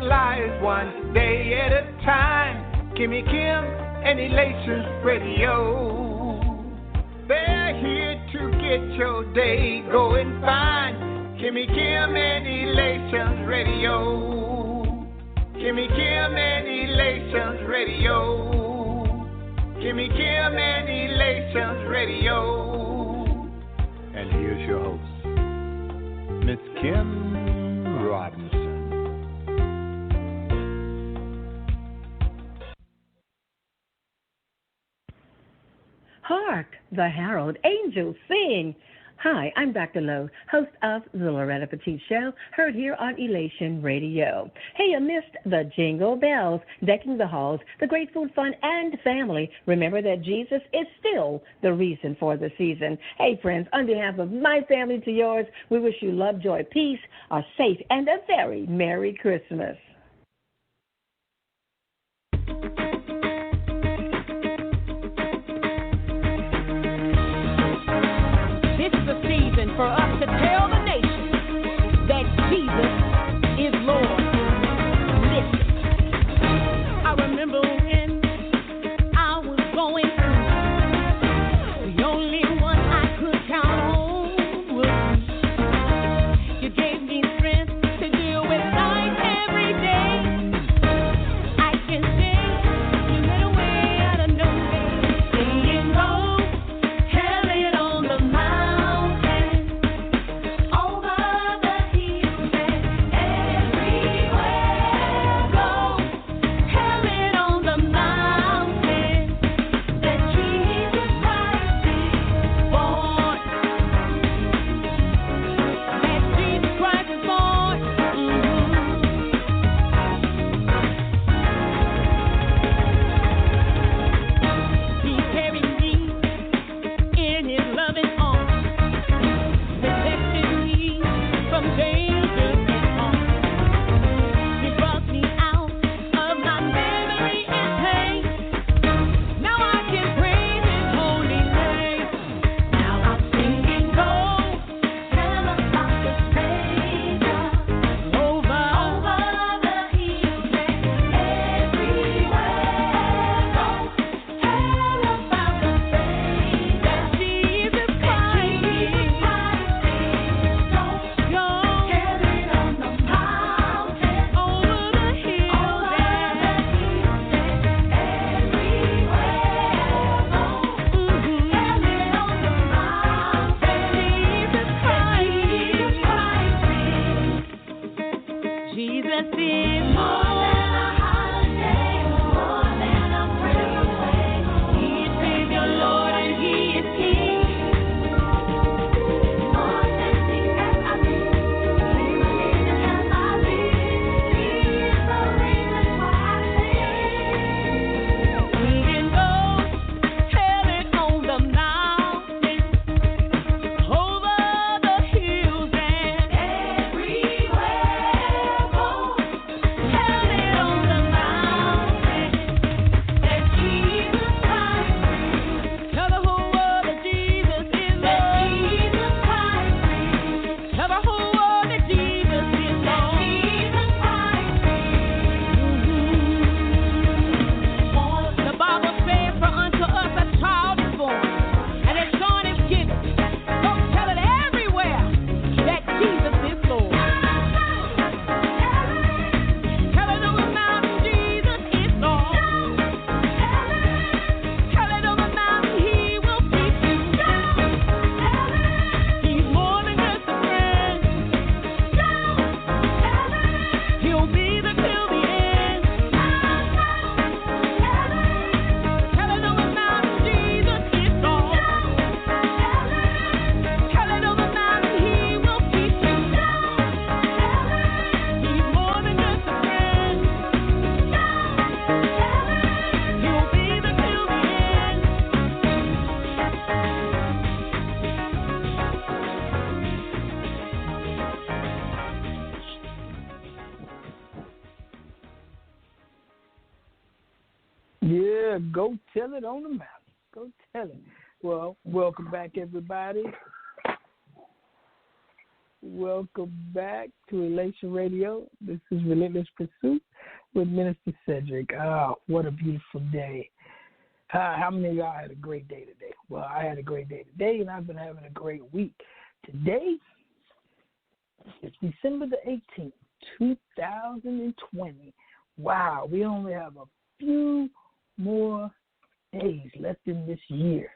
lives one day at a time. Kimmy Kim and Elations Radio. They're here to get your day going fine. Kimmy Kim and Elations Radio. Kimmy Kim and Elations Radio. Kimmy Kim and Elations Radio. And here's your host, Miss Kim Robinson. Hark, the herald angels sing. Hi, I'm Dr. Lowe, host of the Loretta Petite Show, heard here on Elation Radio. Hey, amidst the jingle bells, decking the halls, the great food, fun, and family, remember that Jesus is still the reason for the season. Hey, friends, on behalf of my family to yours, we wish you love, joy, peace, a safe, and a very Merry Christmas. For us to tell the nation that Jesus is Lord. Listen, I remember when I was going through, the only one I could count on was you. You gave me strength to deal with life every day. I can say you made a way out of no way. Saying no, tell it on the mountain. Yeah, go tell it on the mountain. Go tell it. Well, welcome back, everybody. Welcome back to Elation Radio. This is Relentless Pursuit with Minister Sedric. Oh, what a beautiful day. How many of y'all had a great day today? Well, I had a great day today, and I've been having a great week. Today is December the 18th, 2020. Wow, we only have a few more days left in this year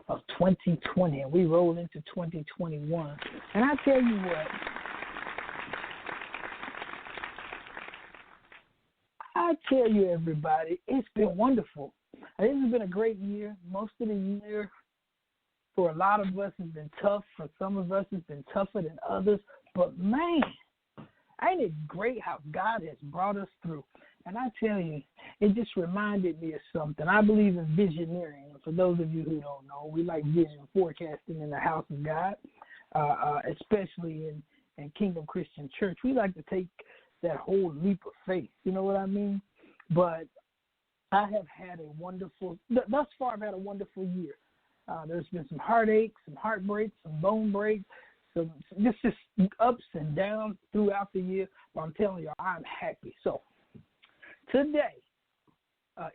of 2020, and we roll into 2021. And I tell you what, everybody, it's been wonderful. This has been a great year. Most of the year, for a lot of us, has been tough. For some of us, it's been tougher than others. But, man, ain't it great how God has brought us through? And I tell you, it just reminded me of something. I believe in visioneering. For those of you who don't know, we like vision forecasting in the house of God, especially in Kingdom Christian Church. We like to take that whole leap of faith. You know what I mean? But I have had thus far I've had a wonderful year. There's been some heartaches, some heartbreaks, some bone breaks, some just ups and downs throughout the year. But I'm telling you, I'm happy. So today,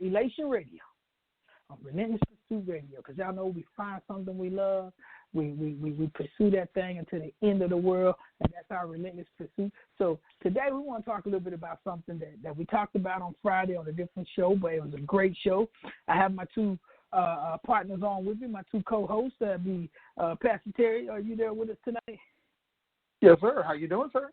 Elation Radio, Relentless Pursuit Radio, because y'all know we find something we love, we pursue that thing until the end of the world, and that's our Relentless Pursuit. So today we want to talk a little bit about something that we talked about on Friday on a different show, but it was a great show. I have my two partners on with me, my two co-hosts. That'd be Pastor Terry. Are you there with us tonight? Yes, sir. How you doing, sir?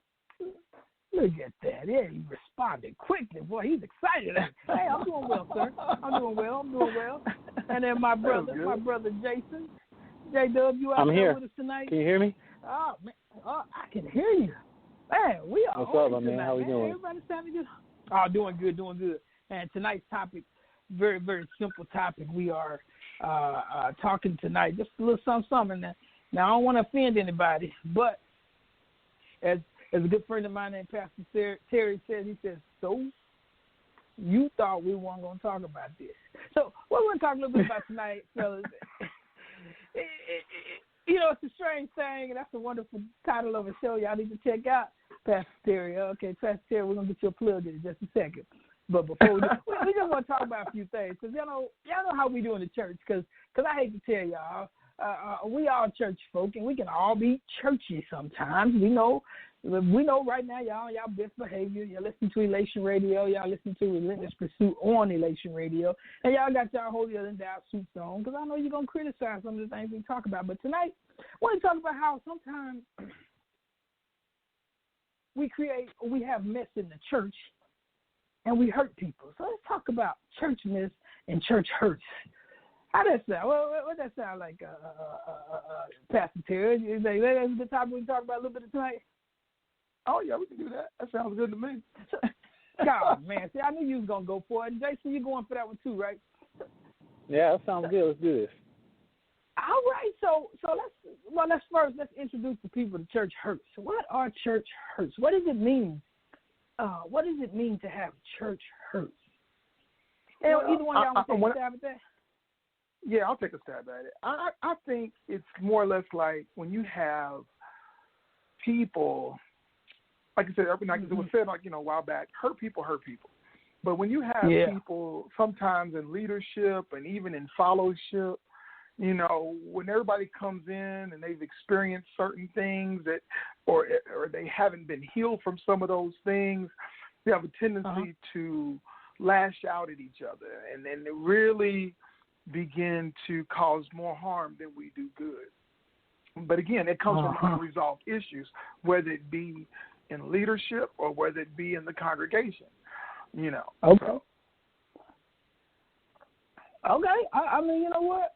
Look at that. Yeah, he responded quickly. Boy, he's excited. Hey, I'm doing well, sir. I'm doing well. And then my brother Jason. J-Dub, you out there with us tonight? Can you hear me? Oh, man. Oh, I can hear you. Man, we are What's up, my man? How we doing? Everybody sounding good? Oh, doing good. And tonight's topic, very, very simple topic. We are talking tonight, just a little something. Now, I don't want to offend anybody, but as a good friend of mine named Pastor Terry said, he says, so you thought we weren't going to talk about this. So what we're going to talk a little bit about tonight, fellas, it's a strange thing, and that's a wonderful title of a show y'all need to check out, Pastor Terry. Okay, Pastor Terry, we're going to get your plug in just a second. But before we just want to talk about a few things, because y'all know how we do in the church, because I hate to tell y'all, we all church folk, and we can all be churchy sometimes. We know right now, y'all best behavior. Y'all listen to Elation Radio. Y'all listen to Relentless Pursuit on Elation Radio. And y'all got y'all holier than thou suits on, because I know you're going to criticize some of the things we talk about. But tonight, I want to talk about how sometimes we have mess in the church, and we hurt people. So let's talk about church mess and church hurts. How does that sound? What that sound like, Pastor Terry? You think that's a good topic we can talk about a little bit tonight? Oh, yeah, we can do that. That sounds good to me. God, man. See, I knew you was going to go for it. Jason, you're going for that one too, right? Yeah, that sounds good. Let's do this. All right. So let's introduce the people to church hurts. What are church hurts? What does it mean? What does it mean to have church hurts? Either one of y'all want to take a stab at that? Yeah, I'll take a stab at it. I think it's more or less like when you have people, like I said, it was said a while back, hurt people. But when you have people sometimes in leadership and even in fellowship, when everybody comes in and they've experienced certain things that, or they haven't been healed from some of those things, they have a tendency to lash out at each other, and then they really begin to cause more harm than we do good. But again, it comes from unresolved issues, whether it be in leadership or whether it be in the congregation. Okay. I mean, you know what?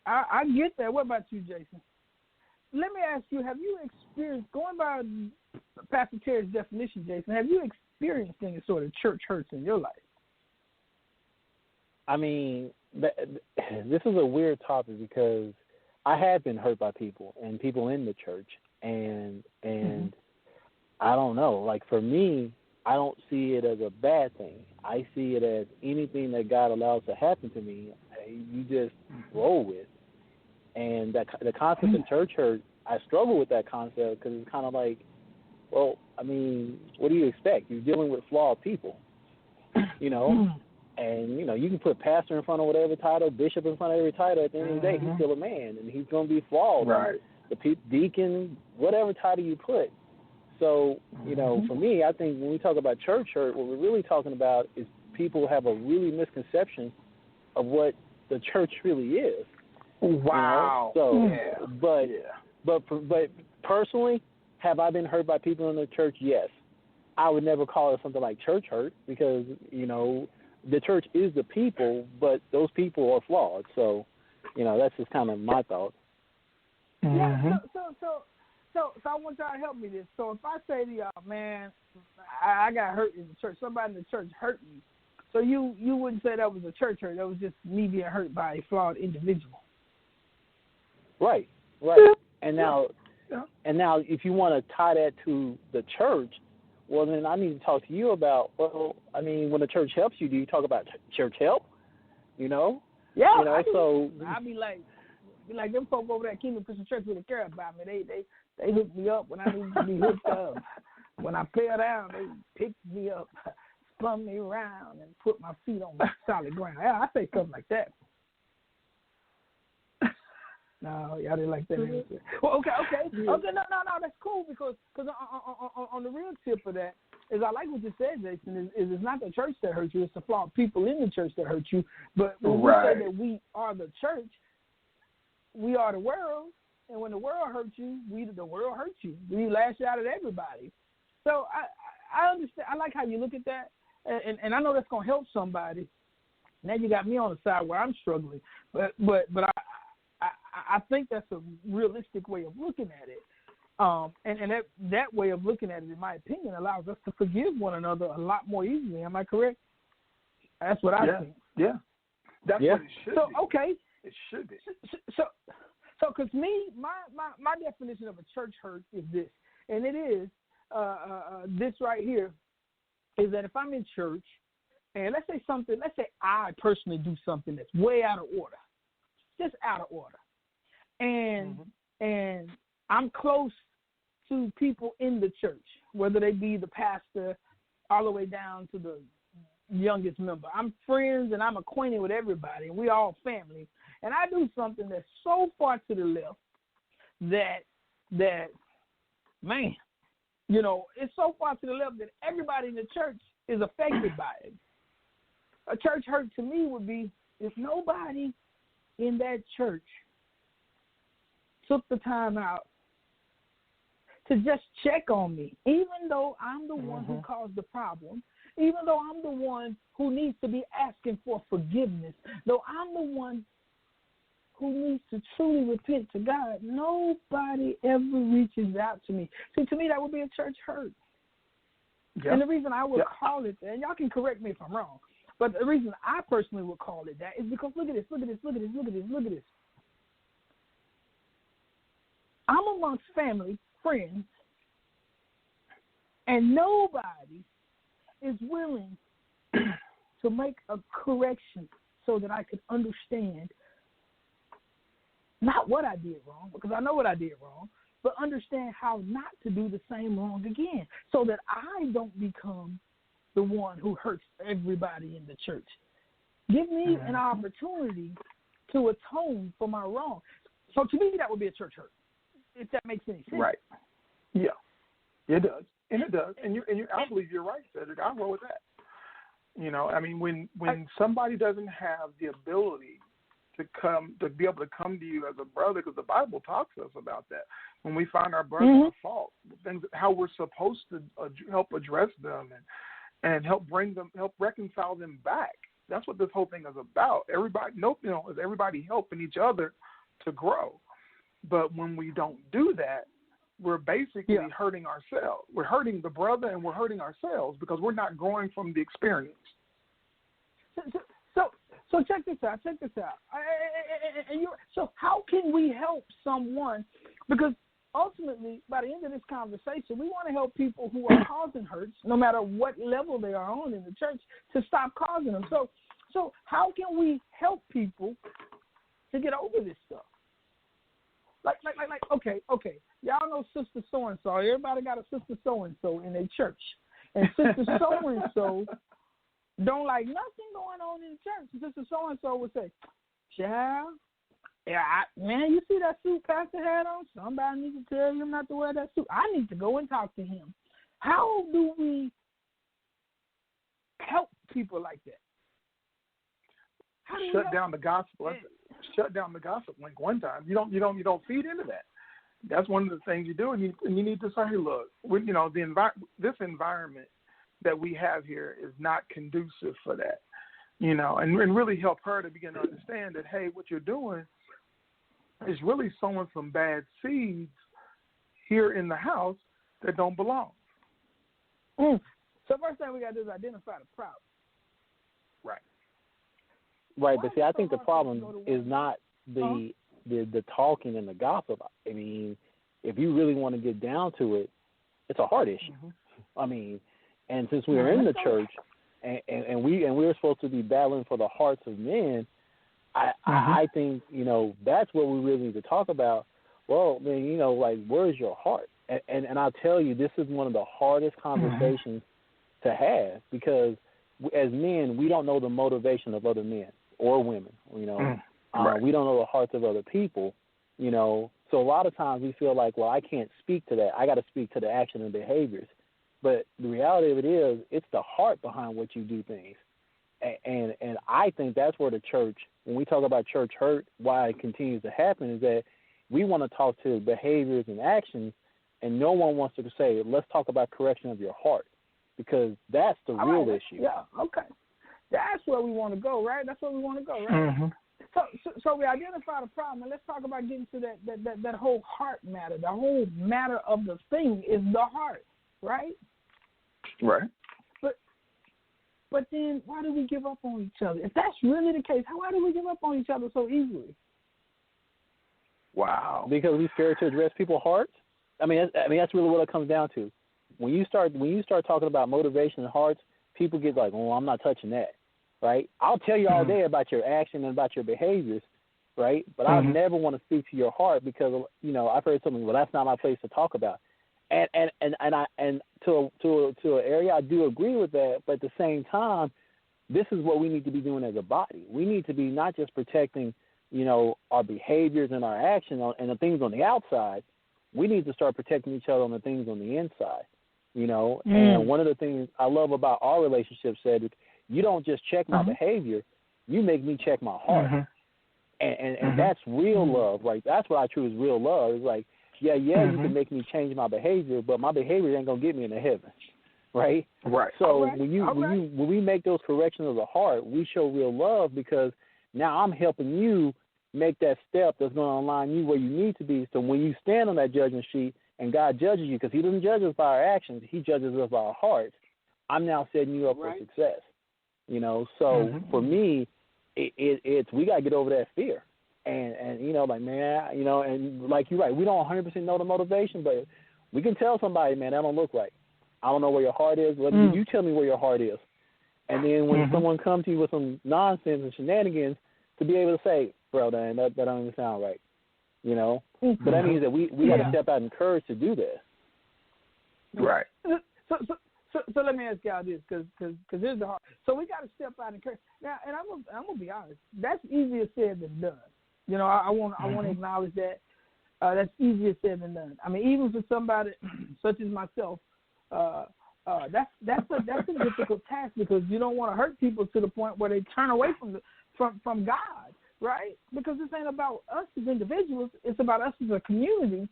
I get that. What about you, Jason? Let me ask you, have you experienced, going by Pastor Terry's definition, Jason, have you experienced any sort of church hurts in your life? I mean, this is a weird topic because I have been hurt by people and people in the church, and I don't know. Like, for me, I don't see it as a bad thing. I see it as anything that God allows to happen to me, you just roll with. And the concept of church hurt, I struggle with that concept because it's kind of like Well, I mean, what do you expect? You're dealing with flawed people, you know, and, you know, you can put pastor in front of whatever title, bishop in front of every title. At the end of the day, he's still a man, and he's going to be flawed. Right. The deacon, whatever title you put. So, you know, for me, I think when we talk about church hurt, what we're really talking about is people have a really misconception of what the church really is. Wow. You know? So, but personally, have I been hurt by people in the church? Yes. I would never call it something like church hurt because, you know, the church is the people, but those people are flawed. So, you know, that's just kind of my thought. Yeah. So I want y'all to help me this. So if I say to y'all, man, I got hurt in the church, somebody in the church hurt me. So you wouldn't say that was a church hurt. That was just me being hurt by a flawed individual. Right. And now, if you want to tie that to the church, well, then I need to talk to you about, well, I mean, when the church helps you, do you talk about church help? You know? Yeah. You know, so I'd be like them folk over there at Kingdom Christian Church really care about me. They hook me up when I need to be hooked up. When I fell down, they picked me up, spun me around, and put my feet on solid ground. Yeah, I say stuff like that. No, y'all didn't like that answer. Well, okay. No, that's cool because on the real tip of that is I like what you said, Jason. Is it's not the church that hurt you; it's the flawed people in the church that hurt you. But when we say that we are the church, we are the world, and when the world hurts you, the world hurts you. We lash out at everybody. So I understand. I like how you look at that, and I know that's gonna help somebody. Now you got me on the side where I'm struggling, but I think that's a realistic way of looking at it. And that way of looking at it, in my opinion, allows us to forgive one another a lot more easily. Am I correct? That's what I think. Yeah. That's what it should be. So, okay. It should be. So, because me, my definition of a church hurt is this, and it is this right here, is that if I'm in church, and let's say I personally do something that's way out of order, just out of order. And I'm close to people in the church, whether they be the pastor all the way down to the youngest member. I'm friends and I'm acquainted with everybody, and we all family. And I do something that's so far to the left that man, you know, it's so far to the left that everybody in the church is affected by it. A church hurt to me would be if nobody in that church took the time out to just check on me, even though I'm the one who caused the problem, even though I'm the one who needs to be asking for forgiveness, though I'm the one who needs to truly repent to God, nobody ever reaches out to me. See, to me, that would be a church hurt. Yep. And the reason I would call it that, and y'all can correct me if I'm wrong, but the reason I personally would call it that is because look at this. I'm amongst family, friends, and nobody is willing to make a correction so that I could understand not what I did wrong, because I know what I did wrong, but understand how not to do the same wrong again so that I don't become the one who hurts everybody in the church. Give me an opportunity to atone for my wrong. So to me, that would be a church hurt, if that makes any sense. Right. Yeah, it does. And it does. And I believe you're right, Cedric. I'll roll with that. You know, I mean, when somebody doesn't have the ability to be able to come to you as a brother, because the Bible talks to us about that. When we find our brother at fault, things, how we're supposed to help address them and help reconcile them back. That's what this whole thing is about. Is everybody helping each other to grow. But when we don't do that, we're basically hurting ourselves. We're hurting the brother and we're hurting ourselves because we're not growing from the experience. So check this out. So how can we help someone? Because ultimately, by the end of this conversation, we want to help people who are causing hurts, no matter what level they are on in the church, to stop causing them. So how can we help people to get over this stuff? Okay. Y'all know Sister So-and-so. Everybody got a Sister So-and-so in their church. And Sister So-and-so don't like nothing going on in the church. Sister So-and-so would say, child, man, you see that suit Pastor had on? Somebody needs to tell him not to wear that suit. I need to go and talk to him. How do we help people like that? Shut down the gospel. Shut down the gossip link one time. You don't feed into that. That's one of the things you do, and you need to say, hey, look, this environment that we have here is not conducive for that, and really help her to begin to understand that, hey, what you're doing is really sowing some bad seeds here in the house that don't belong. So first thing we got to do is identify the problem. Right, but see, I think the problem is not the talking and the gossip. I mean, if you really want to get down to it, it's a heart issue. I mean, and since we are in the church and we're supposed to be battling for the hearts of men, I think that's what we really need to talk about. Well, man, where's your heart? And I'll tell you, this is one of the hardest conversations to have, because as men, we don't know the motivation of other men or women. We don't know the hearts of other people. So a lot of times we feel like, well, I can't speak to that. I got to speak to the action and behaviors. But the reality of it is, it's the heart behind what you do things. And I think that's where the church, when we talk about church hurt, why it continues to happen is that we want to talk to behaviors and actions, and no one wants to say, let's talk about correction of your heart, because that's the real issue. Yeah, okay. That's where we want to go, right? That's where we want to go, right? So we identify the problem, and let's talk about getting to that whole heart matter. The whole matter of the thing is the heart, right? Right. But then why do we give up on each other? If that's really the case, why do we give up on each other so easily? Wow. Because we're scared to address people's hearts. I mean, that's really what it comes down to. When you start talking about motivation and hearts, people get like, "Oh, I'm not touching that," right? I'll tell you all day about your action and about your behaviors, right? But I never want to speak to your heart, because I've heard something. Well, that's not my place to talk about. And to an area, I do agree with that. But at the same time, this is what we need to be doing as a body. We need to be not just protecting, our behaviors and our action and the things on the outside. We need to start protecting each other on the things on the inside. And one of the things I love about our relationship, Cedric, you don't just check my behavior, you make me check my heart. And that's real love, right? That's what I choose real love. It's like, you can make me change my behavior, but my behavior ain't gonna get me into heaven, right? Right. So when we make those corrections of the heart, we show real love, because now I'm helping you make that step that's going to align you where you need to be. So when you stand on that judgment sheet and God judges you, because He doesn't judge us by our actions, He judges us by our hearts. I'm now setting you up for success. So for me, it's we got to get over that fear. And and like you're right, we don't 100% know the motivation, but we can tell somebody, man, that don't look right. I don't know where your heart is. You tell me where your heart is. And then when someone comes to you with some nonsense and shenanigans, to be able to say, bro, that don't even sound right. But that means that we got to step out in courage to do that. Right. So let me ask y'all this, because this is the hard. So we got to step out in courage. Now, and I'm gonna be honest, that's easier said than done. I want to acknowledge that. That's easier said than done. I mean, even for somebody such as myself, that's a difficult task, because you don't want to hurt people to the point where they turn away from God, right? Because this ain't about us as individuals; it's about us as a community,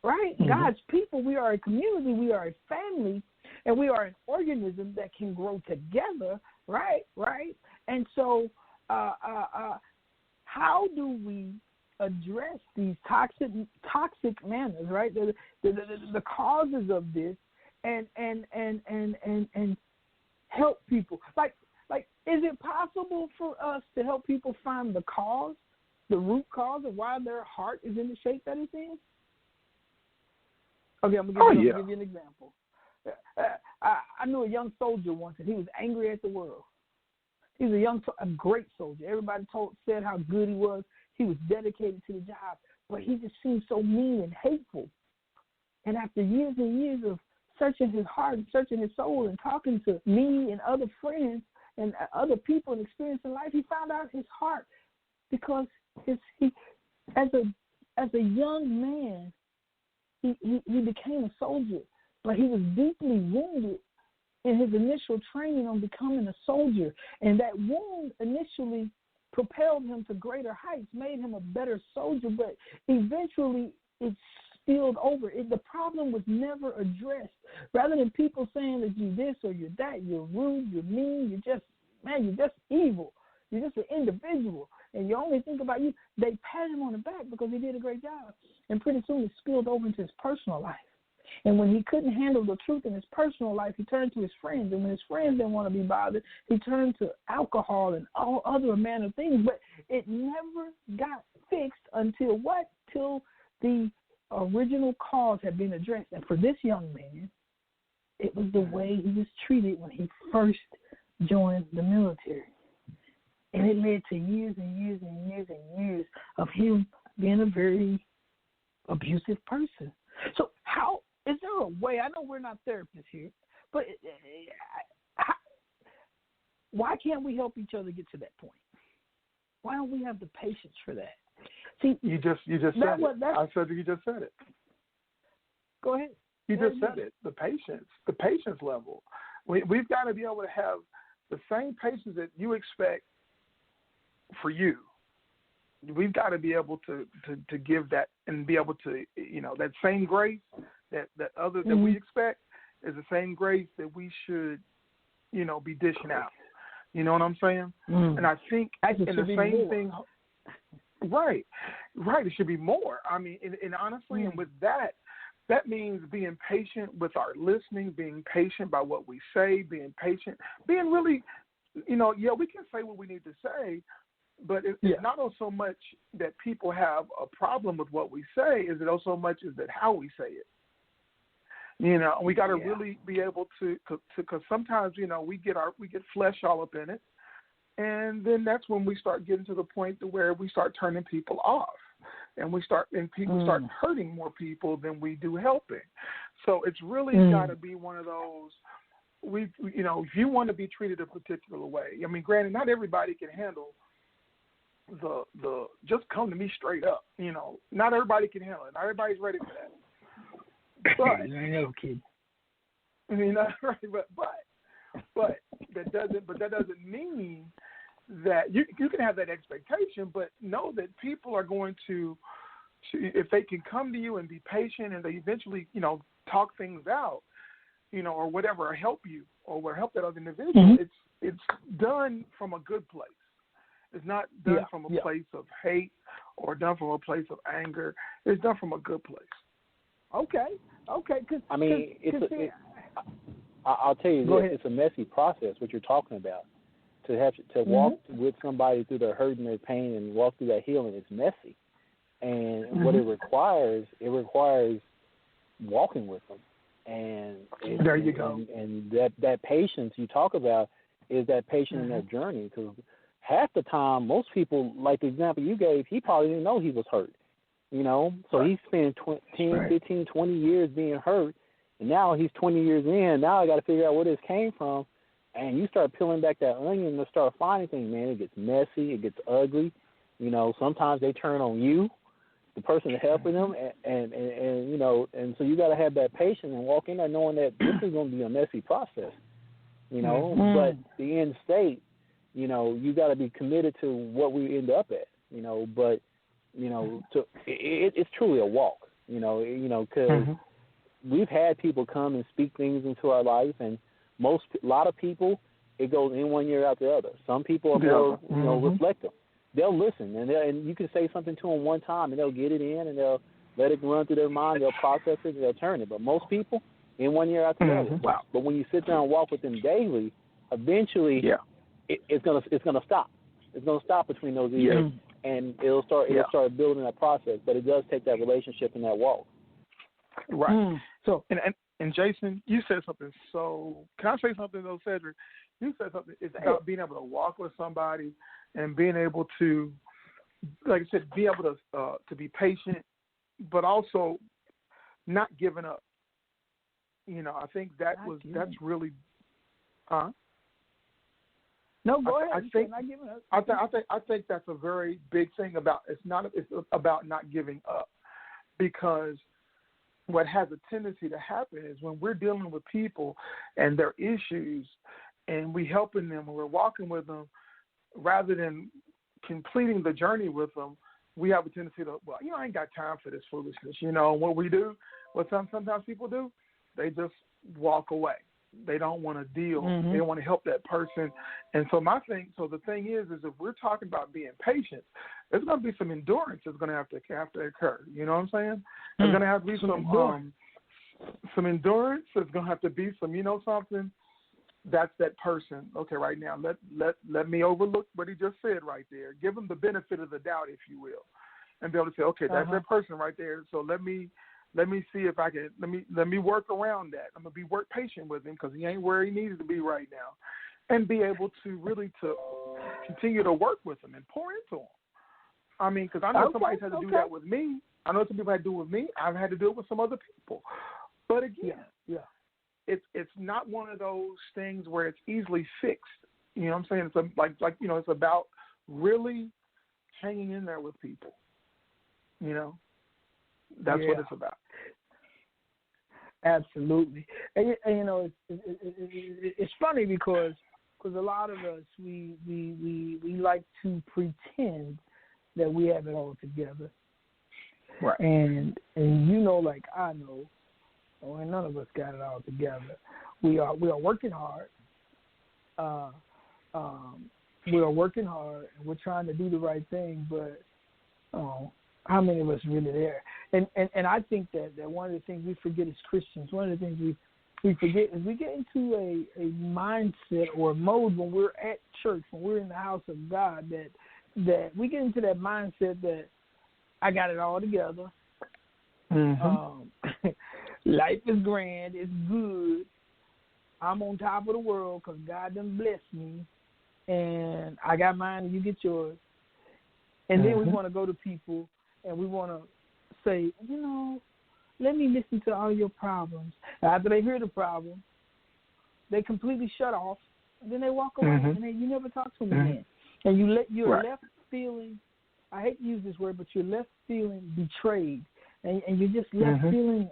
right? God's people. We are a community. We are a family, and we are an organism that can grow together, right? Right. And so, how do we address these toxic manners, right? The causes of this, and help people. Like, is it possible for us to help people find the cause, the root cause of why their heart is in the shape that it's in? Okay, I'm gonna give you an example. I knew a young soldier once, and he was angry at the world. He was a great soldier. Everybody said how good he was. He was dedicated to the job. but he just seemed so mean and hateful. And after years and years of searching his heart and searching his soul and talking to me and other friends and other people and experiencing life, he found out his heart, because he as a young man, he became a soldier, but he was deeply wounded in his initial training on becoming a soldier. And that wound initially propelled him to greater heights, made him a better soldier, but eventually it spilled over. The problem was never addressed. Rather than people saying that you're this or you're that, you're rude, you're mean, you're just evil. You're just an individual, and you only think about you. They pat him on the back because he did a great job. And pretty soon it spilled over into his personal life. And when he couldn't handle the truth in his personal life, he turned to his friends. And when his friends didn't want to be bothered, he turned to alcohol and all other manner of things. But it never got fixed until what? Till the original cause had been addressed. And for this young man, it was the way he was treated when he first joined the military. And it led to years and years and years and years of him being a very abusive person. So how is there a way? I know we're not therapists here, but why can't we help each other get to that point? Why don't we have the patience for that? See, you just said it. I said you just said it. Go ahead. You just said it. The patience level. We've got to be able to have the same patience that you expect for you. We've got to be able to give that and be able to, that same grace that we expect is the same grace that we should, be dishing out. You know what I'm saying? And I think in the same thing, right. It should be more. I mean, and honestly, and with that means being patient with our listening, being patient by what we say, being patient, being really, we can say what we need to say, but it's not so much that people have a problem with what we say, is it also much is that how we say it. We got to really be able to, because sometimes, we get flesh all up in it, and then that's when we start getting to the point to where we start turning people off, and people start hurting more people than we do helping. So it's really got to be one of those. If you want to be treated a particular way, I mean, granted, not everybody can handle the just come to me straight up. Not everybody can handle it. Not everybody's ready for that. But no kid. But that doesn't mean that you can have that expectation, but know that people are going to if they can come to you and be patient and they eventually, talk things out, or whatever, or help you or help that other individual, it's done from a good place. It's not done from a place of hate or done from a place of anger. It's done from a good place. Okay. I'll tell you this, it's a messy process, what you're talking about. To walk with somebody through their hurt and their pain and walk through that healing, it's messy. And what it requires walking with them. And there you go. And that patience you talk about is that patience in that journey. Because half the time, most people, like the example you gave, he probably didn't know he was hurt. So he's spent 10, 15, 20 years being hurt, and now he's 20 years in. Now I got to figure out where this came from, and you start peeling back that onion and start finding things, man. It gets messy, it gets ugly. Sometimes they turn on you, the person helping them, and so you got to have that patience and walk in there knowing that this is going to be a messy process, But the end state, you got to be committed to what we end up at, But it's truly a walk, because we've had people come and speak things into our life, and a lot of people, it goes in one ear out the other. Some people are more, reflective. They'll listen, and you can say something to them one time, and they'll get it in, and they'll let it run through their mind. They'll process it, and they'll turn it. But most people, in one ear out the other. Wow. But when you sit down and walk with them daily, eventually, it's gonna stop. It's gonna stop between those ears. And it'll start building that process, but it does take that relationship and that walk. Right. So and Jason, you said something. So can I say something though, Sedric? You said something. It's about being able to walk with somebody and being able to like I said, be able to be patient, but also not giving up. You know, I think that's really. No, go ahead. I think that's a very big thing about it's about not giving up, because what has a tendency to happen is when we're dealing with people and their issues, and we helping them and we're walking with them, rather than completing the journey with them, we have a tendency to, well, I ain't got time for this foolishness. What we do, what sometimes people do, they just walk away. They don't want to deal. They don't want to help that person. And so the thing is if we're talking about being patient, there's going to be some endurance that's going to have to occur. You know what I'm saying? There's going to have to be some endurance. There's going to have to be some, something. That's that person. Okay, right now, let me overlook what he just said right there. Give him the benefit of the doubt, if you will, and be able to say, okay, that's that person right there. So let me see if I can let me work around that. I'm gonna be patient with him because he ain't where he needs to be right now, and be able to really to continue to work with him and pour into him. I mean, because I know somebody's had to do that with me. I know some people had to do it with me. I've had to do it with some other people. But again, it's not one of those things where it's easily fixed. You know what I'm saying? It's it's about really hanging in there with people. That's what it's about. Absolutely. And it's funny because a lot of us we like to pretend that we have it all together. Right. And like I know, and none of us got it all together. We are working hard. We are working hard, and we're trying to do the right thing. But how many of us are really there? And I think that one of the things we forget as Christians, one of the things we forget is we get into a mindset or a mode when we're at church, when we're in the house of God, that we get into that mindset that I got it all together. Life is grand. It's good. I'm on top of the world because God done blessed me, and I got mine and you get yours. And then we want to go to people and we want to say, let me listen to all your problems. After they hear the problem, they completely shut off. And then they walk away and you never talk to them again. And you're left feeling, I hate to use this word, but you're left feeling betrayed. And you're just left feeling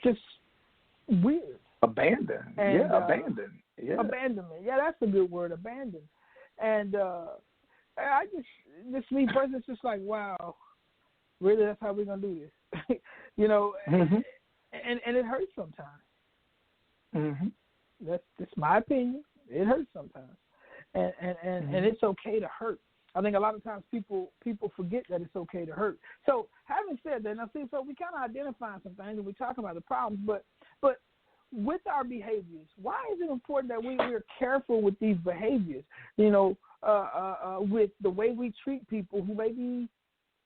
just weird. Abandoned. Abandoned. Yeah. Abandonment. Yeah, that's a good word, abandoned. And I just me personally, it's just like, wow, really, that's how we're going to do this? And it hurts sometimes. That's my opinion. It hurts sometimes. And it's okay to hurt. I think a lot of times people forget that it's okay to hurt. So having said that, now see, so we kind of identify some things and we talk about the problems, but with our behaviors, why is it important that we're careful with these behaviors? With the way we treat people who may be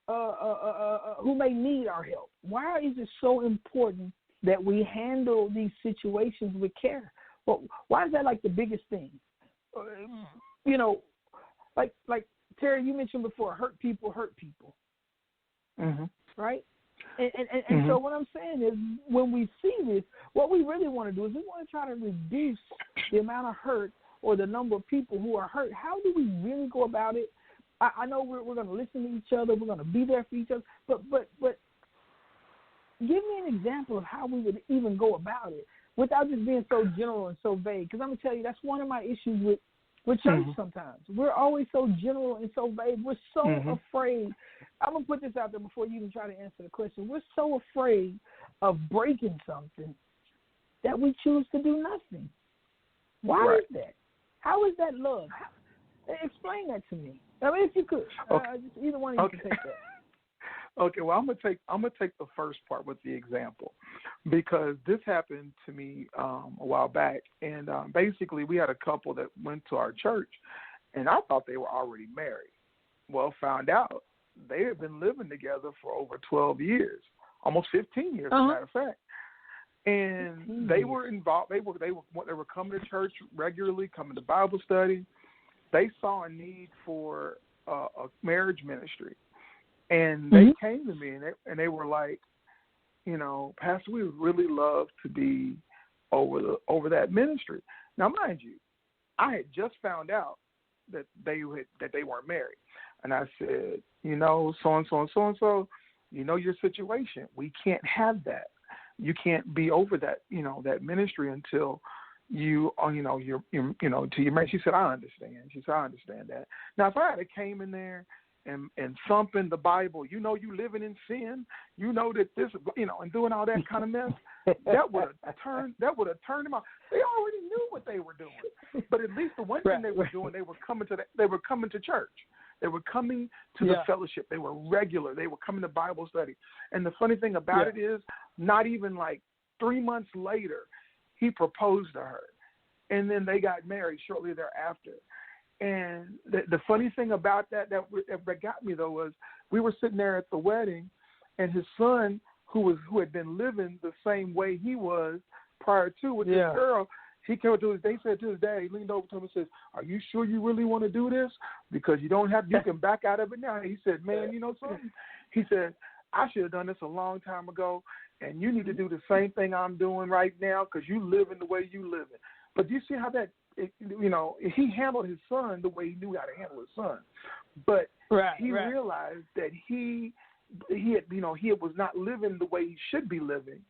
who may need our help. Why is it so important that we handle these situations with care? Well, why is that like the biggest thing? Like Terry, you mentioned before, hurt people. Right? And so what I'm saying is when we see this, what we really want to do is we want to try to reduce the amount of hurt or the number of people who are hurt. How do we really go about it? I know we're going to listen to each other. We're going to be there for each other. But give me an example of how we would even go about it without just being so general and so vague. Because I'm going to tell you, that's one of my issues with church sometimes. We're always so general and so vague. We're so afraid. I'm going to put this out there before you even try to answer the question. We're so afraid of breaking something that we choose to do nothing. Why is that? How is that love? Explain that to me. I mean, if you could. Either one of you can take that. Okay, well, I'm gonna take the first part with the example, because this happened to me a while back, and basically we had a couple that went to our church, and I thought they were already married. Well, found out they had been living together for over 12 years, almost 15 years, as a matter of fact. And they were involved. They were coming to church regularly, coming to Bible study, they saw a need for a marriage ministry, and they came to me and they were like, Pastor, we would really love to be over that ministry. Now, mind you, I had just found out that they weren't married, and I said, so and so and so and so, your situation. We can't have that. You can't be over that, that ministry until you're until you're married. She said, I understand. She said, I understand that. Now, if I had came in there and thumping the Bible, you living in sin, that this, and doing all that kind of mess, that would have turned them off. They already knew what they were doing, but at least the one thing they were doing, they were coming to church. They were coming to the fellowship. They were regular. They were coming to Bible study. And the funny thing about it is, not even like 3 months later, he proposed to her, and then they got married shortly thereafter. And the funny thing about that got me, though, was we were sitting there at the wedding, and his son, who had been living the same way he was prior to with this girl, he came up to his, they said to his dad, he leaned over to him and says, are you sure you really want to do this? Because you can back out of it now. He said, man, you know something? He said, I should have done this a long time ago, and you need to do the same thing I'm doing right now because you live in the way you live in. But do you see how that, he handled his son the way he knew how to handle his son. But he realized that he was not living the way he should be living,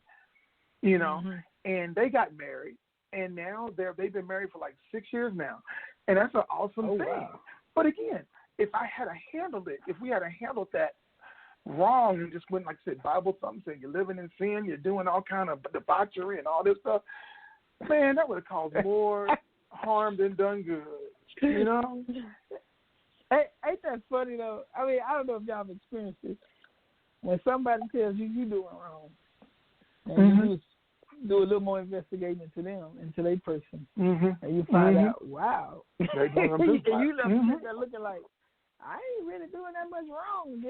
and they got married. And now they've been married for like 6 years now. And that's an awesome thing. Wow. But again, if we had handled that wrong and just went, like I said, Bible thumping, saying you're living in sin, you're doing all kind of debauchery and all this stuff, man, that would have caused more harm than done good. Hey, ain't that funny, though? I mean, I don't know if y'all have experienced this. When somebody tells you you're doing wrong, and you do a little more investigating into them, into their person, and you find out, wow. And you looking like, I ain't really doing that much wrong.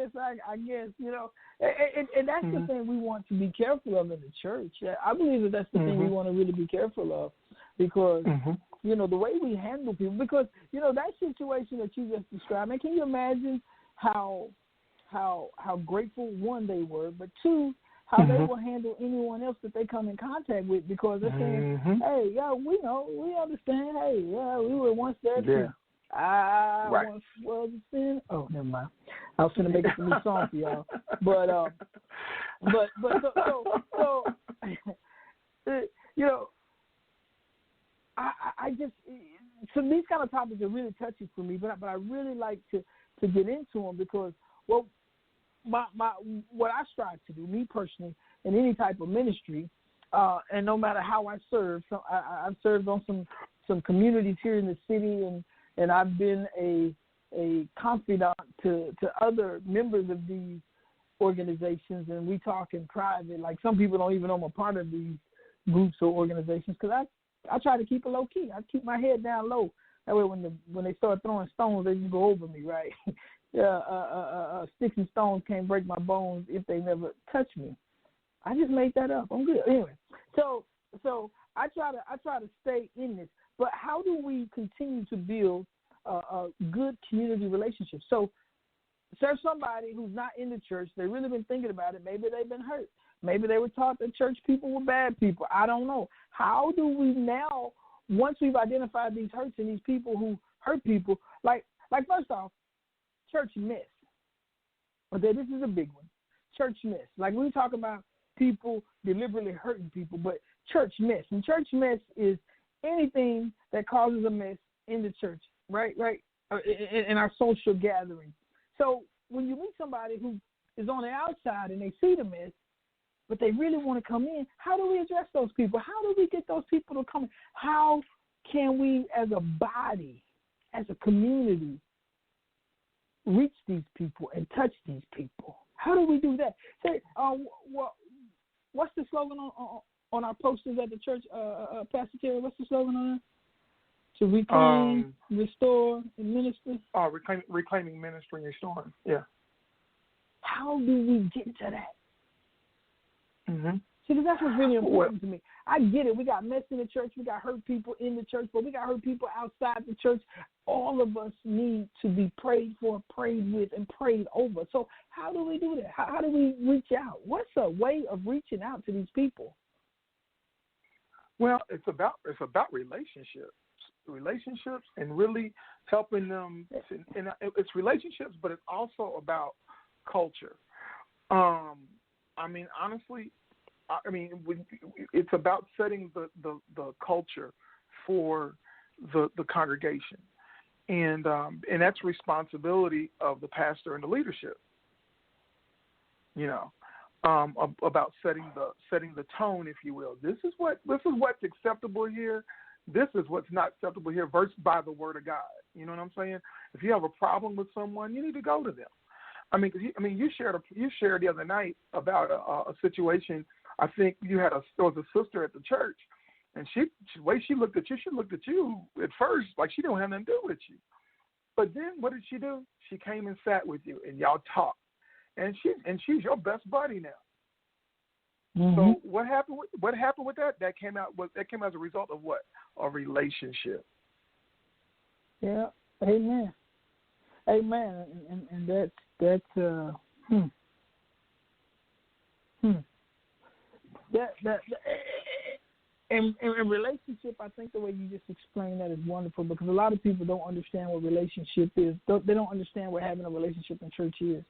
I guess, and that's the thing we want to be careful of in the church. I believe that's the thing we want to really be careful of, because, the way we handle people, because, that situation that you just described, man, can you imagine how grateful, one, they were, but two, how they will handle anyone else that they come in contact with, because they're saying, hey, we know, we understand, hey, we were once there too. I once was a sin. Oh, never mind. I was going to make up a new song for y'all. But I just, so these kind of topics are really touchy for me, but I really like to get into them, because, well, what I strive to do, me personally, in any type of ministry, and no matter how I serve, so I've served on some communities here in the city, and I've been a confidant to other members of these organizations, and we talk in private. Like, some people don't even know I'm a part of these groups or organizations, because I try to keep it low key. I keep my head down low. That way, when they start throwing stones, they just go over me, right? Sticks and stones can't break my bones if they never touch me. I just made that up. I'm good. Anyway, so I try to stay in this. But how do we continue to build a good community relationship? So there's somebody who's not in the church. They've really been thinking about it. Maybe they've been hurt. Maybe they were taught that church people were bad people. I don't know. How do we now, once we've identified these hurts and these people who hurt people, like first off, church mess. Okay, this is a big one. Church mess. Like, we talk about people deliberately hurting people, but church mess. And church mess is anything that causes a mess in the church, right? In our social gathering. So when you meet somebody who is on the outside and they see the mess, but they really want to come in, how do we address those people? How do we get those people to come in? How can we, as a body, as a community, reach these people and touch these people? How do we do that? Say, what's the slogan on our posters at the church, Pastor Terry? What's the slogan on it? To reclaim, restore, and minister? Reclaiming, ministry, and restoring. Yeah. How do we get to that? See, because that's what's really important to me. I get it. We got mess in the church. We got hurt people in the church, but we got hurt people outside the church. All of us need to be prayed for, prayed with, and prayed over. So how do we do that? How do we reach out? What's a way of reaching out to these people? Well, it's about relationships, and really helping them. And it's relationships, but it's also about culture. I mean, honestly, it's about setting the culture for the congregation, and that's responsibility of the pastor and the leadership. About setting the tone, if you will. This is what's acceptable here. This is what's not acceptable here, versed by the Word of God. You know what I'm saying? If you have a problem with someone, you need to go to them. You shared the other night about a situation. I think there was a sister at the church, and the way she looked at you at first like she didn't have nothing to do with you. But then what did she do? She came and sat with you, and y'all talked, and she's your best buddy now. Mm-hmm. So what happened with that? That came as a result of what? A relationship. Yeah. Amen. Amen. And that's in relationship, I think the way you just explained that is wonderful, because a lot of people don't understand what relationship is. They don't understand what having a relationship in church is.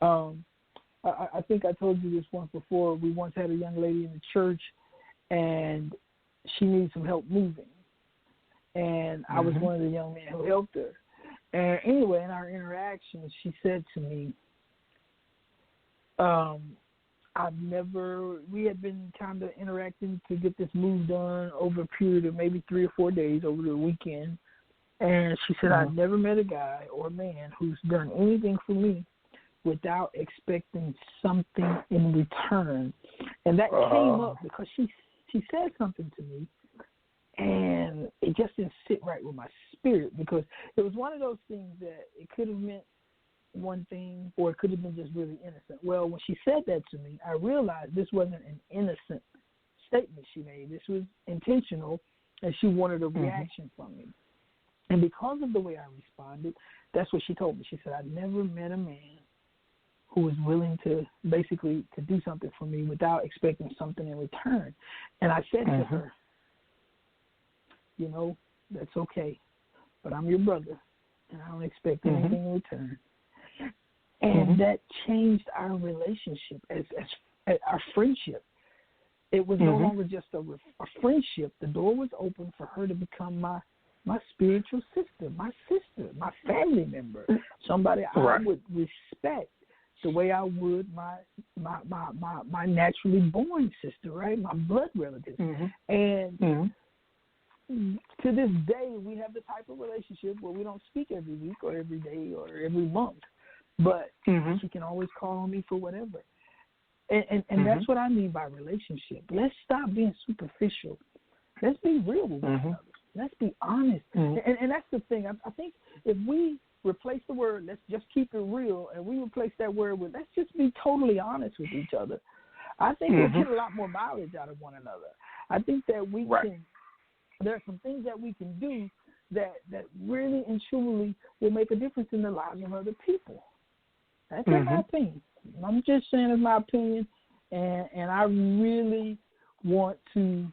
I think I told you this once before. We once had a young lady in the church, and she needed some help moving. And I was one of the young men who helped her. And anyway, in our interaction, she said to me, we had been kind of interacting to get this move done over a period of maybe 3 or 4 days over the weekend. And she said, I've never met a guy or a man who's done anything for me without expecting something in return. And that came up because she said something to me, and it just didn't sit right with my spirit, because it was one of those things that it could have meant one thing, or it could have been just really innocent. Well, when she said that to me, I realized this wasn't an innocent statement she made. This was intentional, and she wanted a reaction from me. And because of the way I responded, that's what she told me. She said, I've never met a man who was willing to basically to do something for me without expecting something in return. And I said to her, that's okay, but I'm your brother, and I don't expect anything in return. And that changed our relationship, as our friendship. It was no longer just a friendship. The door was open for her to become my spiritual sister, my family member, somebody I would respect the way I would my naturally born sister, right? My blood relative. And to this day, we have the type of relationship where we don't speak every week or every day or every month, but she can always call on me for whatever. And that's what I mean by relationship. Let's stop being superficial. Let's be real with one another. Let's be honest. And that's the thing. I think if we replace the word, let's just keep it real, and we replace that word with, let's just be totally honest with each other, I think we'll get a lot more mileage out of one another. I think that we can, there are some things that we can do that really and truly will make a difference in the lives of other people. That's my opinion. I'm just saying it's my opinion, and I really want to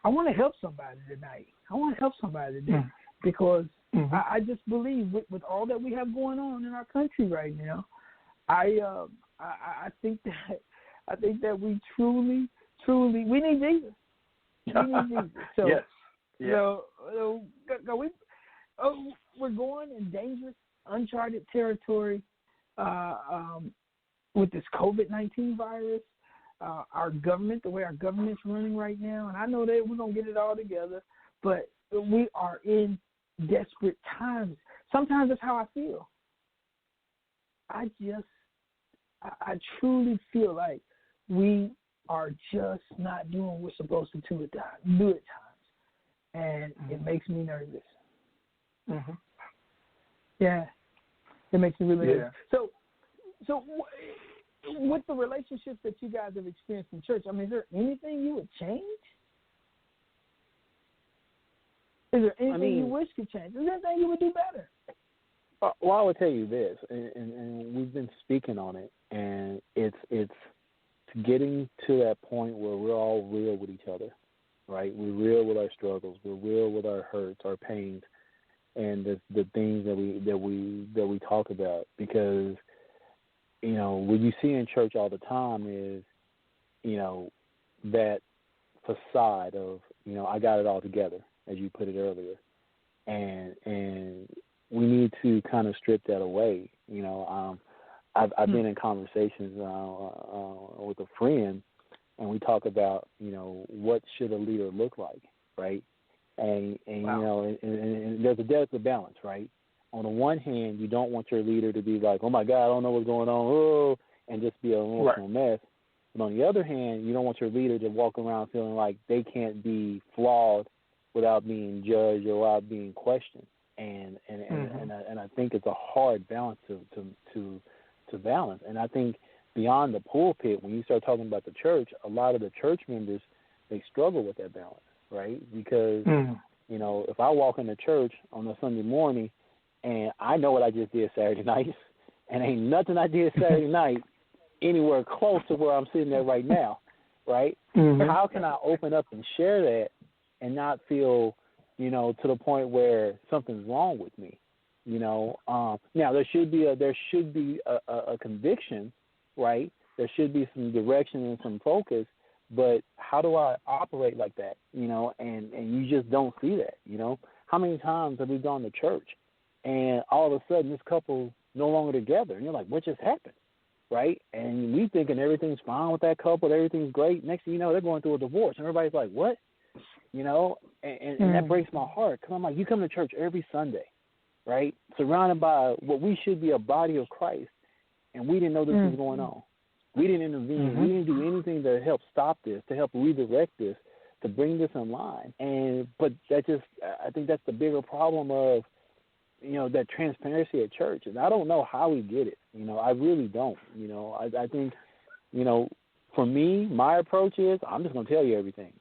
I want to help somebody tonight. I want to help somebody today because I just believe with all that we have going on in our country right now, I think that we truly we need Jesus. We need Jesus. So, we're going in dangerous, uncharted territory with this COVID-19 virus. Our government, the way our government's running right now, and I know that we're going to get it all together, but we are in desperate times. Sometimes that's how I feel. I truly feel like we are just not doing what we're supposed to do at times, and it makes me nervous. Yeah, it makes me really nervous. So with the relationships that you guys have experienced in church, I mean, is there anything you would change? Is there anything you wish could change? Is there anything you would do better? Well, I would tell you this, and we've been speaking on it, and it's getting to that point where we're all real with each other, right? We're real with our struggles. We're real with our hurts, our pains, and the things that we talk about. Because, you know, what you see in church all the time is, you know, that facade of, you know, I got it all together, as you put it earlier, and we need to kind of strip that away. You know, I've been in conversations with a friend, and we talk about, you know, what should a leader look like, right? And wow. You know, and there's a delicate balance, right? On the one hand, you don't want your leader to be like, oh my God, I don't know what's going on, oh, and just be an emotional mess. But on the other hand, you don't want your leader to walk around feeling like they can't be flawed without being judged or without being questioned. And I think it's a hard balance to balance. And I think beyond the pulpit, when you start talking about the church, a lot of the church members, they struggle with that balance, right? Because, you know, if I walk into church on a Sunday morning and I know what I just did Saturday night, and ain't nothing I did Saturday night anywhere close to where I'm sitting at right now, right? How can I open up and share that and not feel, you know, to the point where something's wrong with me, you know? Now there should be a conviction, right? There should be some direction and some focus, but how do I operate like that, you know? And you just don't see that, you know? How many times have we gone to church and all of a sudden this couple no longer together, and you're like, what just happened, right? And we thinking everything's fine with that couple, everything's great. Next thing you know, they're going through a divorce, and everybody's like, what? You know, and that breaks my heart, because I'm like, you come to church every Sunday, right, surrounded by what we should be a body of Christ, and we didn't know this was going on. We didn't intervene. We didn't do anything to help stop this, to help redirect this, to bring this in line. But that just, I think that's the bigger problem of, you know, that transparency at church. And I don't know how we get it. You know, I really don't. You know, I think, you know, for me, my approach is I'm just going to tell you everything,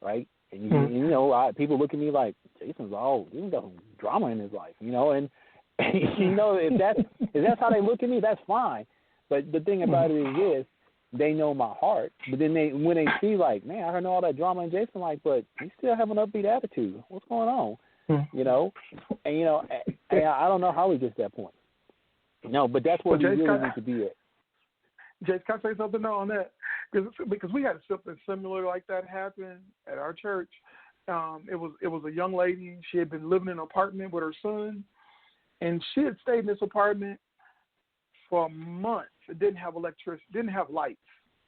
right? And, you know, people look at me like, Jason's he's got some drama in his life, you know, and you know, if that's how they look at me, that's fine. But the thing about it is this, they know my heart. But then when they see like, man, I heard all that drama in Jason's life, but he still have an upbeat attitude. What's going on? You know, and, you know, and I don't know how we get to that point. No, but that's where we really need to be at. Jace, can I say something on that? Because we had something similar like that happen at our church. It was a young lady. She had been living in an apartment with her son, and she had stayed in this apartment for months. It didn't have electricity, didn't have lights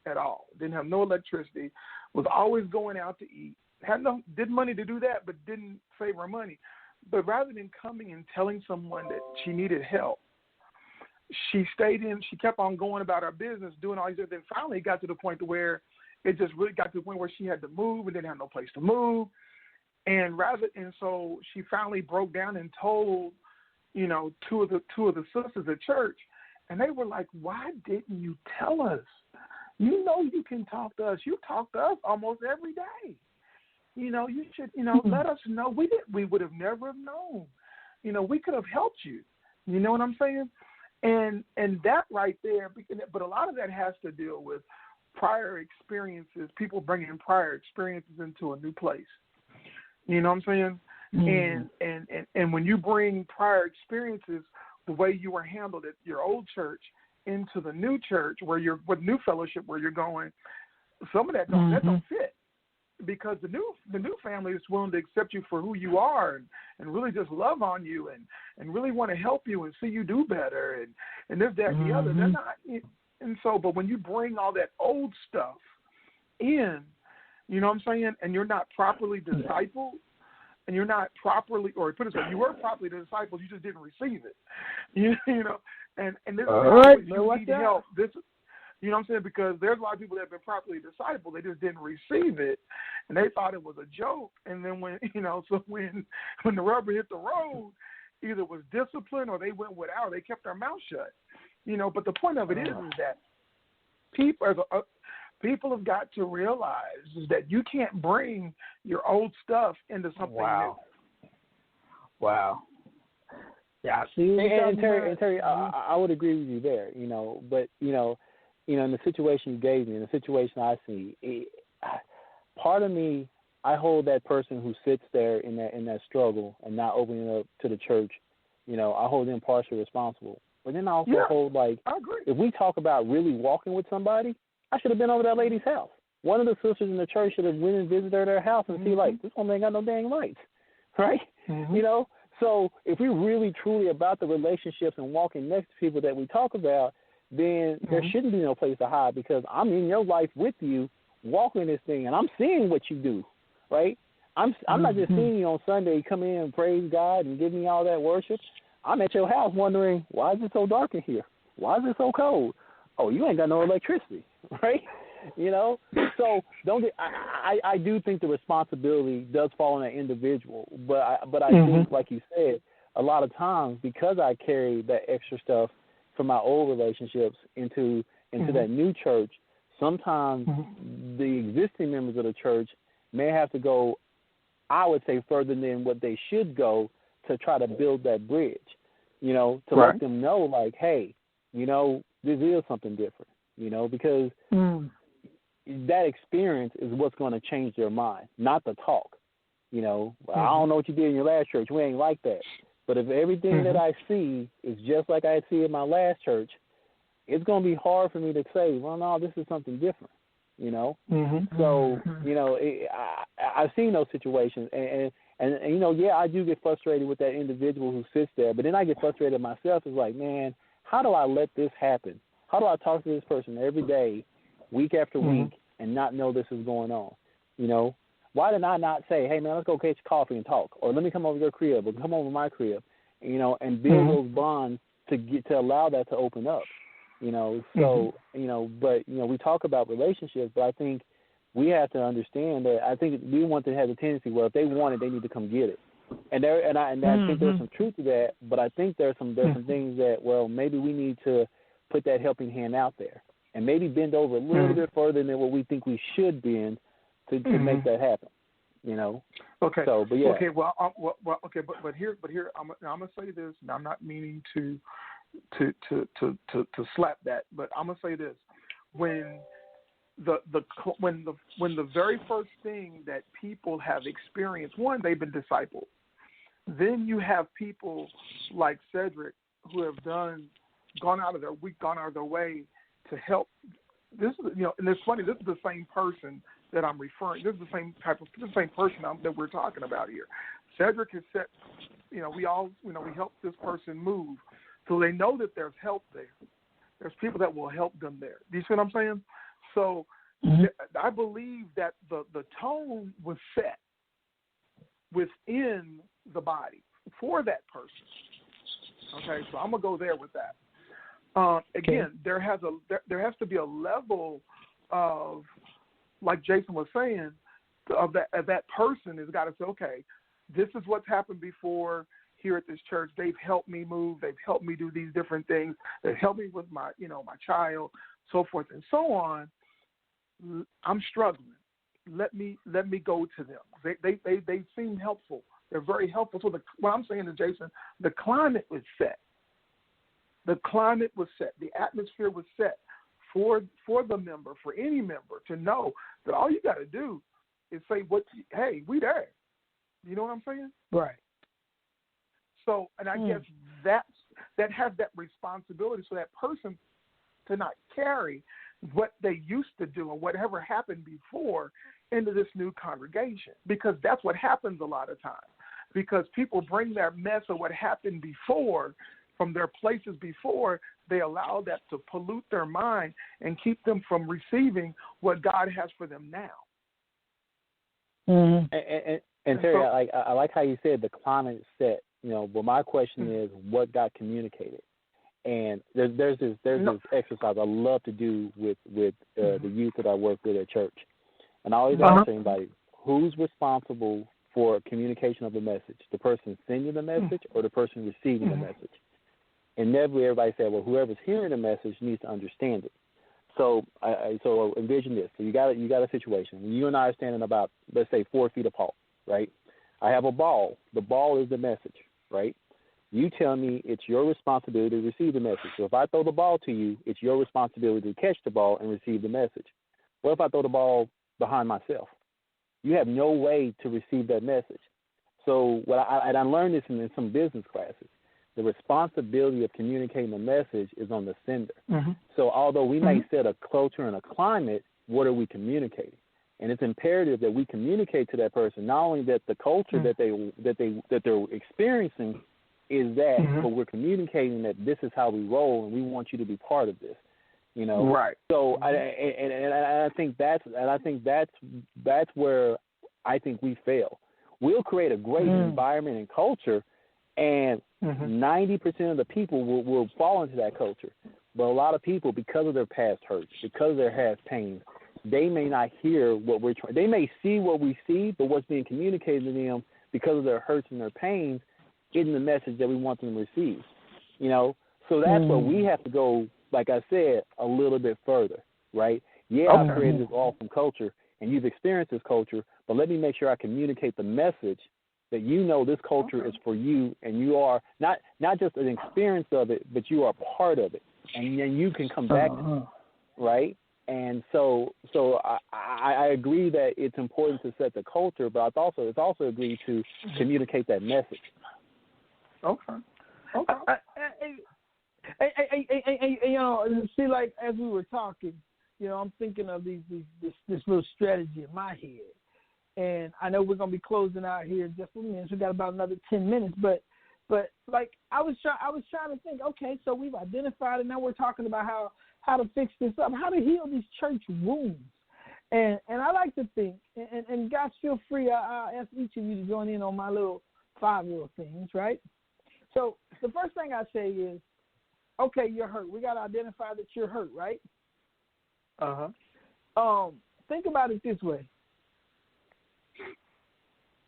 at all, didn't have no electricity, was always going out to eat, did money to do that, but didn't save her money. But rather than coming and telling someone that she needed help, she kept on going about her business, doing all these other things. Finally, it got to the point to where it just really got to the point where she had to move and didn't have no place to move. And so she finally broke down and told, you know, two of the sisters at church, and they were like, "Why didn't you tell us? You know you can talk to us. You talk to us almost every day. You know, you should, you know, let us know. We would have never known. You know, we could have helped you. You know what I'm saying?" And that right there, but a lot of that has to deal with prior experiences, people bringing prior experiences into a new place. You know what I'm saying? And when you bring prior experiences, the way you were handled at your old church into the new church with new fellowship where you're going, some of that don't fit. Because the new family is willing to accept you for who you are and really just love on you and really want to help you and see you do better and this, that, and the other. They're not, and so, but when you bring all that old stuff in, you know what I'm saying, and you're not properly discipled, and you're not properly, or put it this way, you were properly discipled, you just didn't receive it. You know, and this is how you need help. You know what I'm saying? Because there's a lot of people that have been properly discipled, they just didn't receive it, and they thought it was a joke. And then when the rubber hit the road, either it was discipline or they went without. They kept their mouth shut. You know, but the point of it is that people have got to realize is that you can't bring your old stuff into something new. Wow. Yeah, see. And Terry, I would agree with you there, but in the situation you gave me, in the situation I see, part of me, I hold that person who sits there in that struggle and not opening up to the church, I hold them partially responsible. But then I also hold, like, if we talk about really walking with somebody, I should have been over that lady's house. One of the sisters in the church should have went and visited their house and see, like, this woman ain't got no dang lights, right? So if we're really truly about the relationships and walking next to people that we talk about, then there shouldn't be no place to hide, because I'm in your life with you, walking this thing, and I'm seeing what you do, right? I'm not just seeing you on Sunday come in and praise God and give me all that worship. I'm at your house wondering, why is it so dark in here? Why is it so cold? Oh, you ain't got no electricity, right? So I do think the responsibility does fall on that individual, but I think, like you said, a lot of times, because I carry that extra stuff from my old relationships into that new church, sometimes the existing members of the church may have to go, I would say, further than what they should go to try to build that bridge, to let them know, like, hey, this is something different, because that experience is what's going to change their mind, not the talk. I don't know what you did in your last church. We ain't like that. But if everything that I see is just like I see in my last church, it's going to be hard for me to say, well, no, this is something different, So, I've seen those situations. And I do get frustrated with that individual who sits there. But then I get frustrated myself. It's like, man, how do I let this happen? How do I talk to this person every day, week after week, and not know this is going on? Why did I not say, hey, man, let's go catch coffee and talk, or let me come over your crib, or come over my crib, and build those bonds to allow that to open up, So, but we talk about relationships, but I think we have to understand that I think we want to have a tendency where if they want it, they need to come get it, and I think there's some truth to that, but I think there's some things that, well, maybe we need to put that helping hand out there, and maybe bend over a little bit further than what we think we should bend to make that happen, Okay. So, but yeah. Okay. Well, okay. But here, I'm gonna say this, and I'm not meaning to slap that, but I'm gonna say this: when the very first thing that people have experienced, one, they've been discipled. Then you have people like Sedric who have gone out of their way to help. This is, and it's funny. This is the same person that I'm referring. This is the same person that we're talking about here. Sedric has said, we help this person move, so they know that there's help there. There's people that will help them there. Do you see what I'm saying? So I believe that the tone was set within the body for that person. Okay, so I'm gonna go there with that. Again, there has to be a level of, like Jason was saying, of that person has got to say, okay, this is what's happened before here at this church. They've helped me move. They've helped me do these different things. They've helped me with my child, so forth and so on. I'm struggling. Let me go to them. They seem helpful. They're very helpful. So what I'm saying to Jason, the climate was set. The climate was set. The atmosphere was set for the member, for any member, to know that all you got to do is say, hey, we there. You know what I'm saying? Right. So, and I guess that has that responsibility, so that person to not carry what they used to do or whatever happened before into this new congregation, because that's what happens a lot of times. Because people bring their mess of what happened before from their places before, they allow that to pollute their mind and keep them from receiving what God has for them now. And Terry, so, I like how you said the climate is set. But my question is, what got communicated? And there's this exercise I love to do with the youth that I work with at church, and I always ask anybody, who's responsible for communication of the message? The person sending the message or the person receiving the message? And inevitably everybody said, well, whoever's hearing the message needs to understand it. So so envision this. So you got a situation. You and I are standing about, let's say, 4 feet apart, right? I have a ball. The ball is the message, right? You tell me it's your responsibility to receive the message. So if I throw the ball to you, it's your responsibility to catch the ball and receive the message. What if I throw the ball behind myself? You have no way to receive that message. So I learned this in some business classes. The responsibility of communicating the message is on the sender. Mm-hmm. So although we may set a culture and a climate, what are we communicating? And it's imperative that we communicate to that person not only that the culture that they're experiencing is that, but we're communicating that this is how we roll, and we want you to be part of this. You know, right? So I think that's where I think we fail. We'll create a great environment and culture, and 90% of the people will fall into that culture. But a lot of people, because of their past hurts, because of their past pains, they may not hear what we're trying. They may see what we see, but what's being communicated to them because of their hurts and their pains isn't the message that we want them to receive. You know, so that's where we have to go. Like I said, a little bit further, right? Yeah, I've created this awesome culture, and you've experienced this culture, but let me make sure I communicate the message that you know this culture is for you, and you are not just an experience of it, but you are part of it, and then you can come back to it, right? And so I agree that it's important to set the culture, but it's also agreed to communicate that message. Okay. Hey, you know, see, like as we were talking, you know, I'm thinking of this little strategy in my head, and I know we're gonna be closing out here in just a minute. We got about another 10 minutes, but like I was trying to think. Okay, so we've identified it. Now we're talking about how to fix this up, how to heal these church wounds, and I like to think, and guys, feel free. I'll ask each of you to join in on my little 5 little things, right? So the first thing I say is, okay, you're hurt. We got to identify that you're hurt, right? Think about it this way.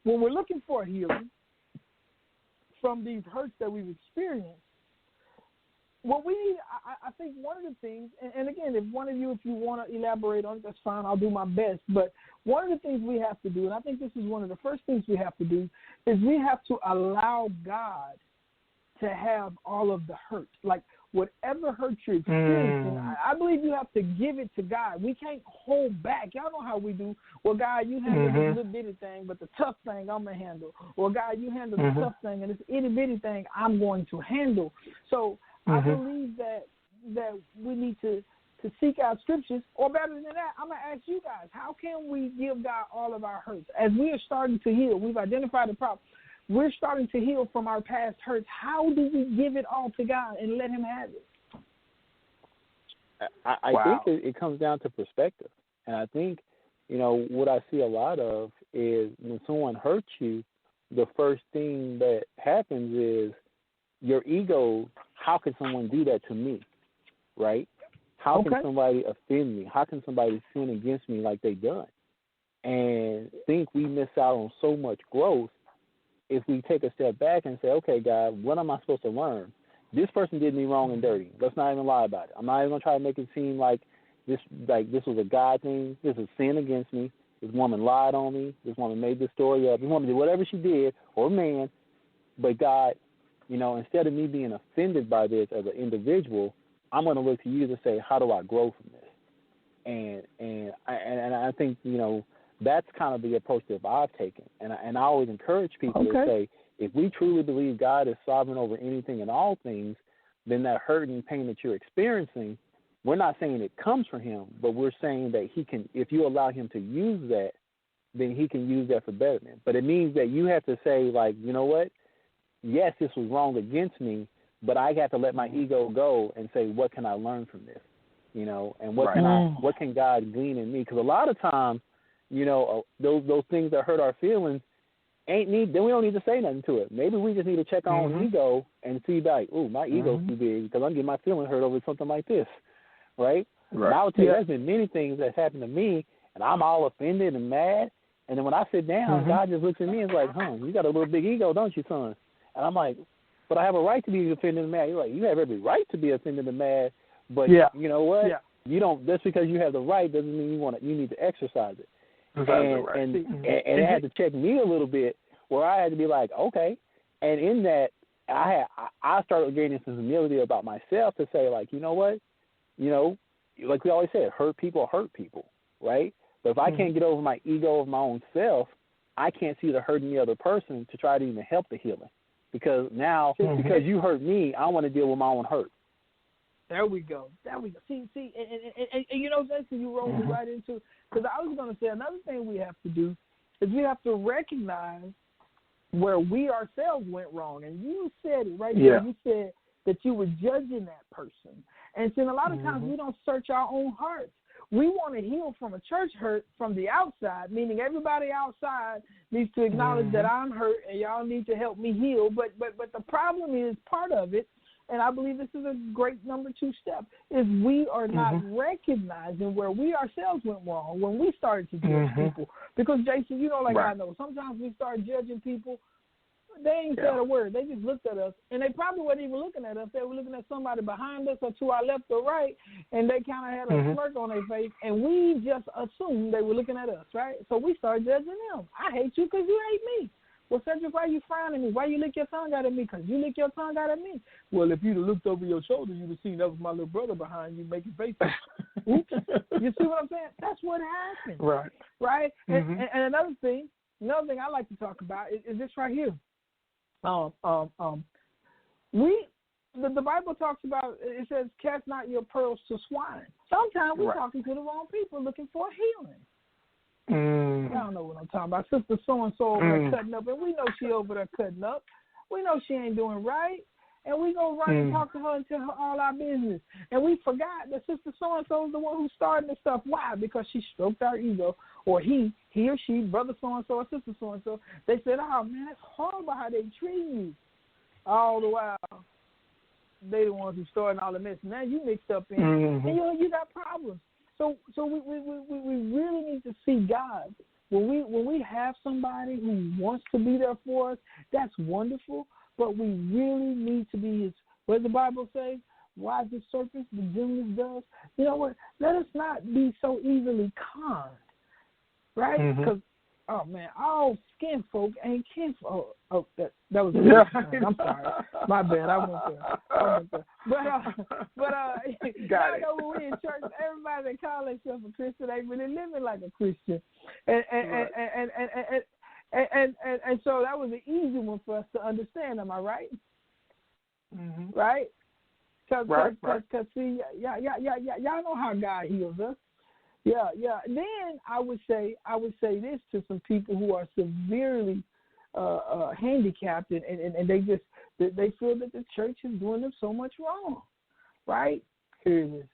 When we're looking for healing from these hurts that we've experienced, what we need, I think one of the things, and again, if one of you, if you want to elaborate on it, that's fine. I'll do my best. But one of the things we have to do, and I think this is one of the first things we have to do, is we have to allow God to have all of the hurt. Like, whatever hurt you're experiencing, I believe you have to give it to God. We can't hold back. Y'all know how we do. Well, God, you handle this little bitty thing, but the tough thing I'm going to handle. Well, God, you handle the tough thing, and this itty bitty thing I'm going to handle. So I believe that we need to seek out scriptures, or better than that, I'm going to ask you guys, how can we give God all of our hurts? As we are starting to heal, we've identified the problem. We're starting to heal from our past hurts. How do we give it all to God and let him have it? I think it comes down to perspective. And I think, you know, what I see a lot of is when someone hurts you, the first thing that happens is your ego, how can someone do that to me, right? How can somebody offend me? How can somebody sin against me like they done? And I think we miss out on so much growth if we take a step back and say, okay, God, what am I supposed to learn? This person did me wrong and dirty. Let's not even lie about it. I'm not even going to try to make it seem like this was a God thing. This is sin against me. This woman lied on me. This woman made this story up. This woman did whatever she did, or man. But God, you know, instead of me being offended by this as an individual, I'm going to look to you to say, how do I grow from this? And I think, you know, that's kind of the approach that I've taken. And I always encourage people to say, if we truly believe God is sovereign over anything and all things, then that hurt and pain that you're experiencing, we're not saying it comes from him, but we're saying that he can, if you allow him to use that, then he can use that for betterment. But it means that you have to say, like, you know what? Yes, this was wrong against me, but I got to let my ego go and say, what can I learn from this? You know, and what can God glean in me? Because a lot of times, you know, those things that hurt our feelings then we don't need to say nothing to it. Maybe we just need to check our own ego and see, like, ooh, my ego's too big because I'm getting my feelings hurt over something like this, right? And I would tell you, there's been many things that's happened to me, and I'm all offended and mad. And then when I sit down, God just looks at me and is like, you got a little big ego, don't you, son? And I'm like, but I have a right to be offended and mad. You're like, you have every right to be offended and mad, but you know what? You don't. Just because you have the right doesn't mean you need to exercise it. And it had to check me a little bit, where I had to be like, okay. And in that, I started gaining some humility about myself to say, like, you know what, like we always said, hurt people, right? But if I can't get over my ego of my own self, I can't see the hurt in the other person to try to even help the healing. Because now, because you hurt me, I want to deal with my own hurt. There we go. See, and you know, Jason, you rolled me right into, because I was going to say another thing we have to do is we have to recognize where we ourselves went wrong. And you said it right there. You said that you were judging that person. And so a lot of times we don't search our own hearts. We want to heal from a church hurt from the outside, meaning everybody outside needs to acknowledge that I'm hurt and y'all need to help me heal. But the problem is, part of it, and I believe this is a great number 2 step, is we are not recognizing where we ourselves went wrong when we started to judge people. Because, Jason, you know, like I know, sometimes we start judging people, they ain't said a word. They just looked at us, and they probably weren't even looking at us. They were looking at somebody behind us or to our left or right, and they kind of had a smirk on their face, and we just assumed they were looking at us, right? So we started judging them. I hate you because you hate me. Well, Sedric, why you frowning at me? Why you lick your tongue out at me? Because you lick your tongue out at me. Well, if you'd have looked over your shoulder, you'd have seen that was my little brother behind you making faces. Oops. You see what I'm saying? That's what happened. Right? And another thing I like to talk about is this right here. The Bible talks about, it says, cast not your pearls to swine. Sometimes we're talking to the wrong people looking for healing. Y'all know what I'm talking about. Sister so-and-so over there cutting up, and we know she over there cutting up. We know she ain't doing right, and we go run and talk to her and tell her all our business. And we forgot that Sister so-and-so is the one who's starting this stuff. Why? Because she stroked our ego, or he or she, brother so-and-so or sister so-and-so, they said, oh, man, that's horrible how they treat you. All the while, they the ones who starting all the mess. Now you mixed up in, and you got problems. So we really need to see God. When we have somebody who wants to be there for us, that's wonderful. But we really need to be his. What does the Bible say? Wise as serpents, the gentleness does. You know what? Let us not be so easily conned, right? Because oh man, all skin folk ain't kinfolk. Oh, that was I'm sorry, my bad. I went there. But y'all know when we in church, everybody that call themselves a Christian ain't really living like a Christian, and so that was an easy one for us to understand. Am I right? Right? Because see, y'all know how God heals us. Yeah. Then I would say this to some people who are severely handicapped, and they feel that the church is doing them so much wrong, right? Here it is.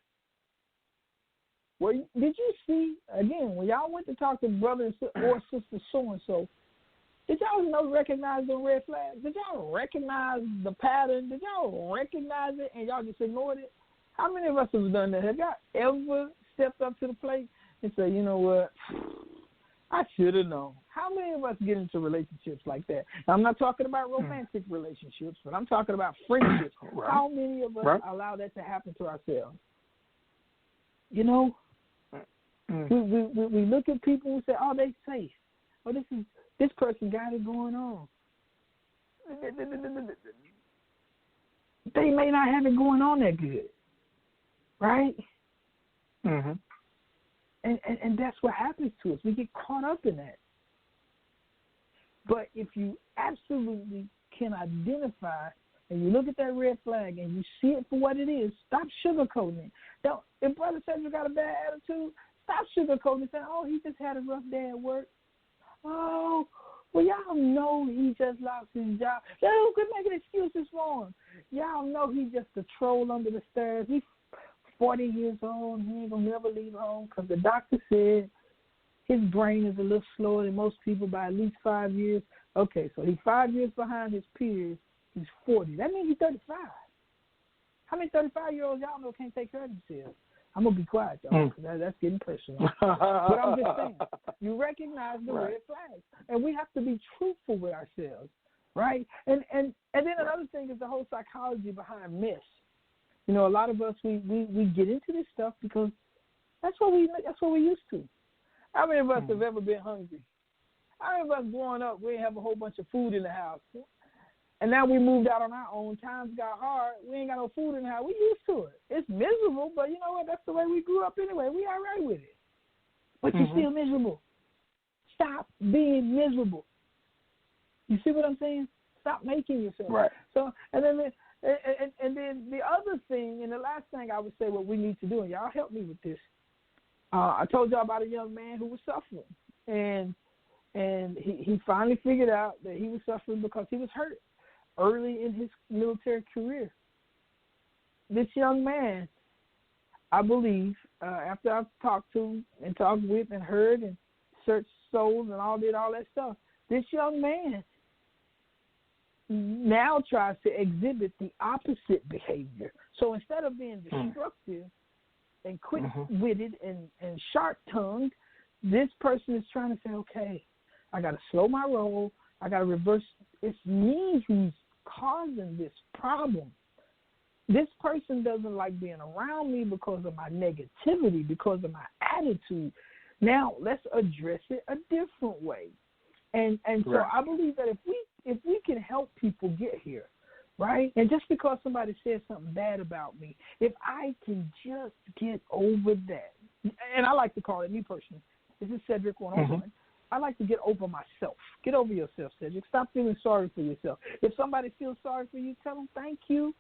Well, did you see again when y'all went to talk to brother or sister so and so? Did y'all recognize the red flags? Did y'all recognize the pattern? Did y'all recognize it and y'all just ignored it? How many of us have done that? Have y'all ever stepped up to the plate and say, you know what, I should have known? How many of us get into relationships like that? Now, I'm not talking about romantic relationships, but I'm talking about friendships. How many of us allow that to happen to ourselves? You know, we look at people and say, oh, they safe. Oh, this person got it going on. They may not have it going on that good, right? And that's what happens to us. We get caught up in that. But if you absolutely can identify and you look at that red flag and you see it for what it is, stop sugarcoating it. Now, if Brother Sedric got a bad attitude, stop sugarcoating it. Say, oh, he just had a rough day at work. Oh, well, y'all know he just lost his job. Y'all quit making excuses for him. Y'all know he's just a troll under the stairs. He's 40 years old, and he ain't going to never leave home because the doctor said his brain is a little slower than most people by at least 5 years. Okay, so he's 5 years behind his peers. He's 40. That means he's 35. How many 35-year-olds y'all know can't take care of themselves? I'm going to be quiet, y'all, because that's getting personal. But I'm just saying, you recognize the red flags, and we have to be truthful with ourselves, right? And then another thing is the whole psychology behind mess. You know, a lot of us we get into this stuff because that's what we used to. How many of us have ever been hungry? How many of us growing up, we didn't have a whole bunch of food in the house? And now we moved out on our own. Times got hard. We ain't got no food in the house. We used to it. It's miserable, but you know what? That's the way we grew up anyway. We all right with it. But you're still miserable. Stop being miserable. You see what I'm saying? Stop making yourself. Right. So, and then the other thing, and the last thing I would say what we need to do, and y'all help me with this. I told y'all about a young man who was suffering. And he finally figured out that he was suffering because he was hurt early in his military career. This young man, I believe, after I've talked to and talked with and heard and searched souls and all that stuff, this young man now tries to exhibit the opposite behavior. So instead of being destructive and quick-witted and sharp-tongued, this person is trying to say, okay, I got to slow my roll. I got to reverse. It's me who's causing this problem. This person doesn't like being around me because of my negativity, because of my attitude. Now let's address it a different way. And so I believe that if we can help people get here, right? And just because somebody says something bad about me, if I can just get over that, and I like to call it, me personally, this is Sedric 101. I like to get over myself. Get over yourself, Cedric. Stop feeling sorry for yourself. If somebody feels sorry for you, tell them thank you,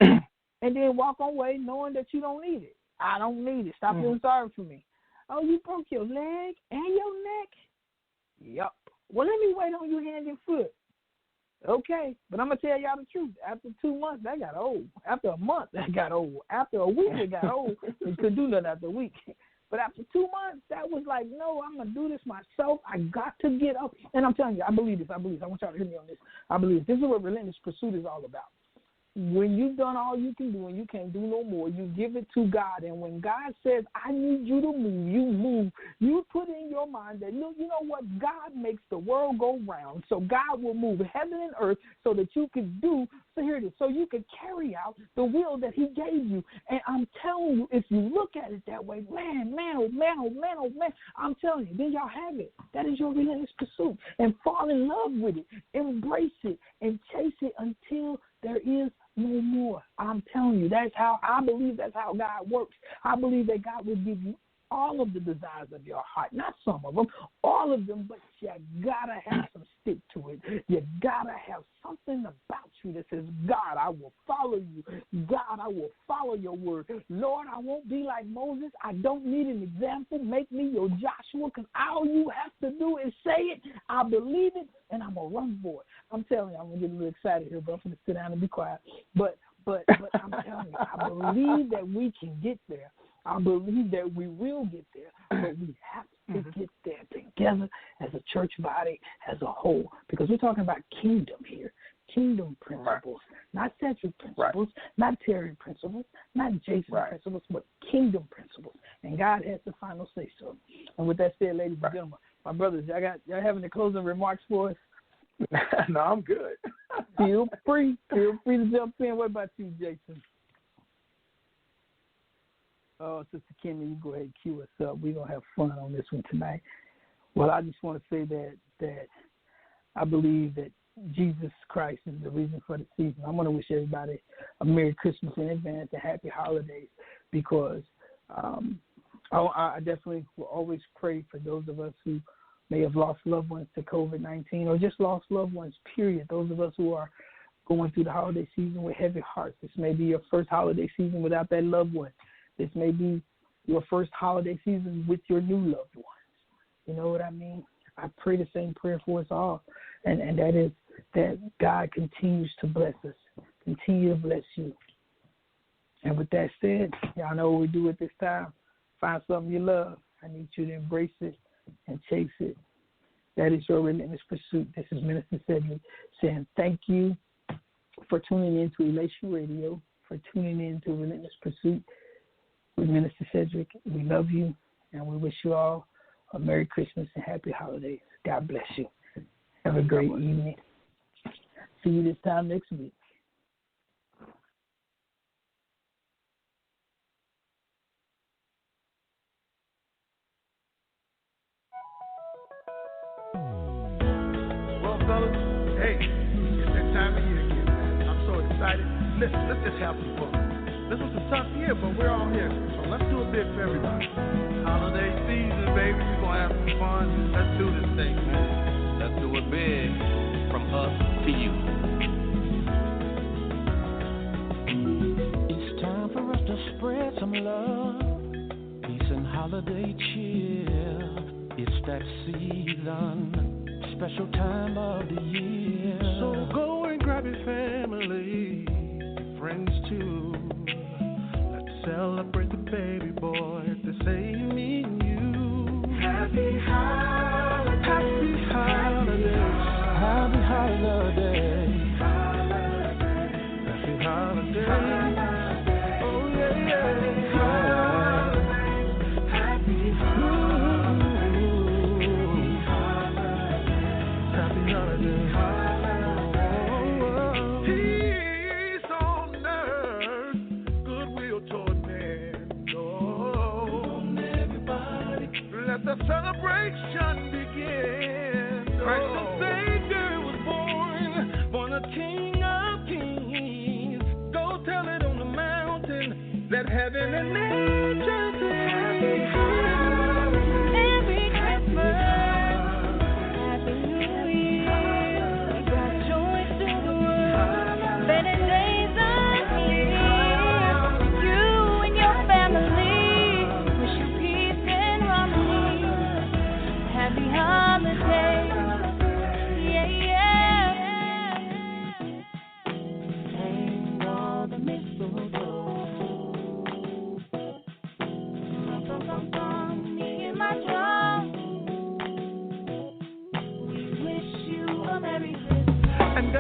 and then walk on way knowing that you don't need it. I don't need it. Stop feeling sorry for me. Oh, you broke your leg and your neck? Yup. Well, let me wait on you hand and foot. Okay, but I'm going to tell y'all the truth. After 2 months, that got old. After a month, that got old. After a week, it got old. You couldn't do nothing after a week. But after 2 months, that was like, no, I'm going to do this myself. I got to get up. And I'm telling you, I believe this. I want y'all to hear me on this. I believe this is what Relentless Pursuit is all about. When you've done all you can do and you can't do no more, you give it to God. And when God says, I need you to move, you move. You put in your mind that, look, you know what? God makes the world go round. So God will move heaven and earth so that you can do, so here it is, so you can carry out the will that he gave you. And I'm telling you, if you look at it that way, man, I'm telling you, then y'all have it. That is your relentless pursuit. And fall in love with it. Embrace it and chase it until there is no more. I'm telling you, I believe that's how God works. I believe that God will give you all of the desires of your heart, not some of them, all of them, but you gotta have some stick to it. You gotta have something about you that says, God, I will follow you. God, I will follow your word. Lord, I won't be like Moses. I don't need an example. Make me your Joshua, because all you have to do is say it. I believe it, and I'm gonna run for it. I'm telling you, I'm gonna get a little excited here, but I'm gonna sit down and be quiet. But I'm telling you, I believe that we can get there. I believe that we will get there, but we have to get there together as a church body, as a whole, because we're talking about kingdom here, kingdom principles, not Sedric principles, not Terry principles, not Jason principles, but kingdom principles, and God has the final say so. And with that said, ladies and gentlemen, my brothers, y'all having the closing remarks for us? No, I'm good. Feel free to jump in. What about you, Jason? Oh, Sister Kimmy, you go ahead and cue us up. We're going to have fun on this one tonight. Well, I just want to say that I believe that Jesus Christ is the reason for the season. I want to wish everybody a Merry Christmas in advance and Happy Holidays, because I definitely will always pray for those of us who may have lost loved ones to COVID-19 or just lost loved ones, period. Those of us who are going through the holiday season with heavy hearts. This may be your first holiday season without that loved one. This may be your first holiday season with your new loved ones. You know what I mean? I pray the same prayer for us all, and that is that God continues to bless us, continue to bless you. And with that said, y'all know what we do at this time. Find something you love. I need you to embrace it and chase it. That is your relentless pursuit. This is Minister Sedric saying thank you for tuning in to Elation Radio, for tuning in to Relentless Pursuit with Minister Sedric. We love you, and we wish you all a Merry Christmas and Happy Holidays. God bless you. Have a great evening. See you this time next week. Listen, let's just have some fun. This was a tough year, but we're all here. So let's do it big for everybody. Holiday season, baby. We're going to have some fun. Let's do this thing, man. Let's do it big. From us to you. It's time for us to spread some love. Peace and holiday cheer. It's that season. Special time of the year. So go and grab your family, your friends too. Let's celebrate the baby boy to say me and you. Happy holidays. Happy holidays. Happy holiday. Happy holidays. Oh yeah, yeah. Happy holidays. Peace on earth, goodwill toward men. Oh, everybody, let the celebration begin. Christ the Savior was born the King of Kings. Go tell it on the mountain, let heaven and nature sing. Every Christmas, Happy New Year. We brought joy to the world. Better days are here. You and your family, wish you peace and harmony. Happy holidays. Hang all the mistletoe. Me and my drum. We wish you a Merry Christmas. And a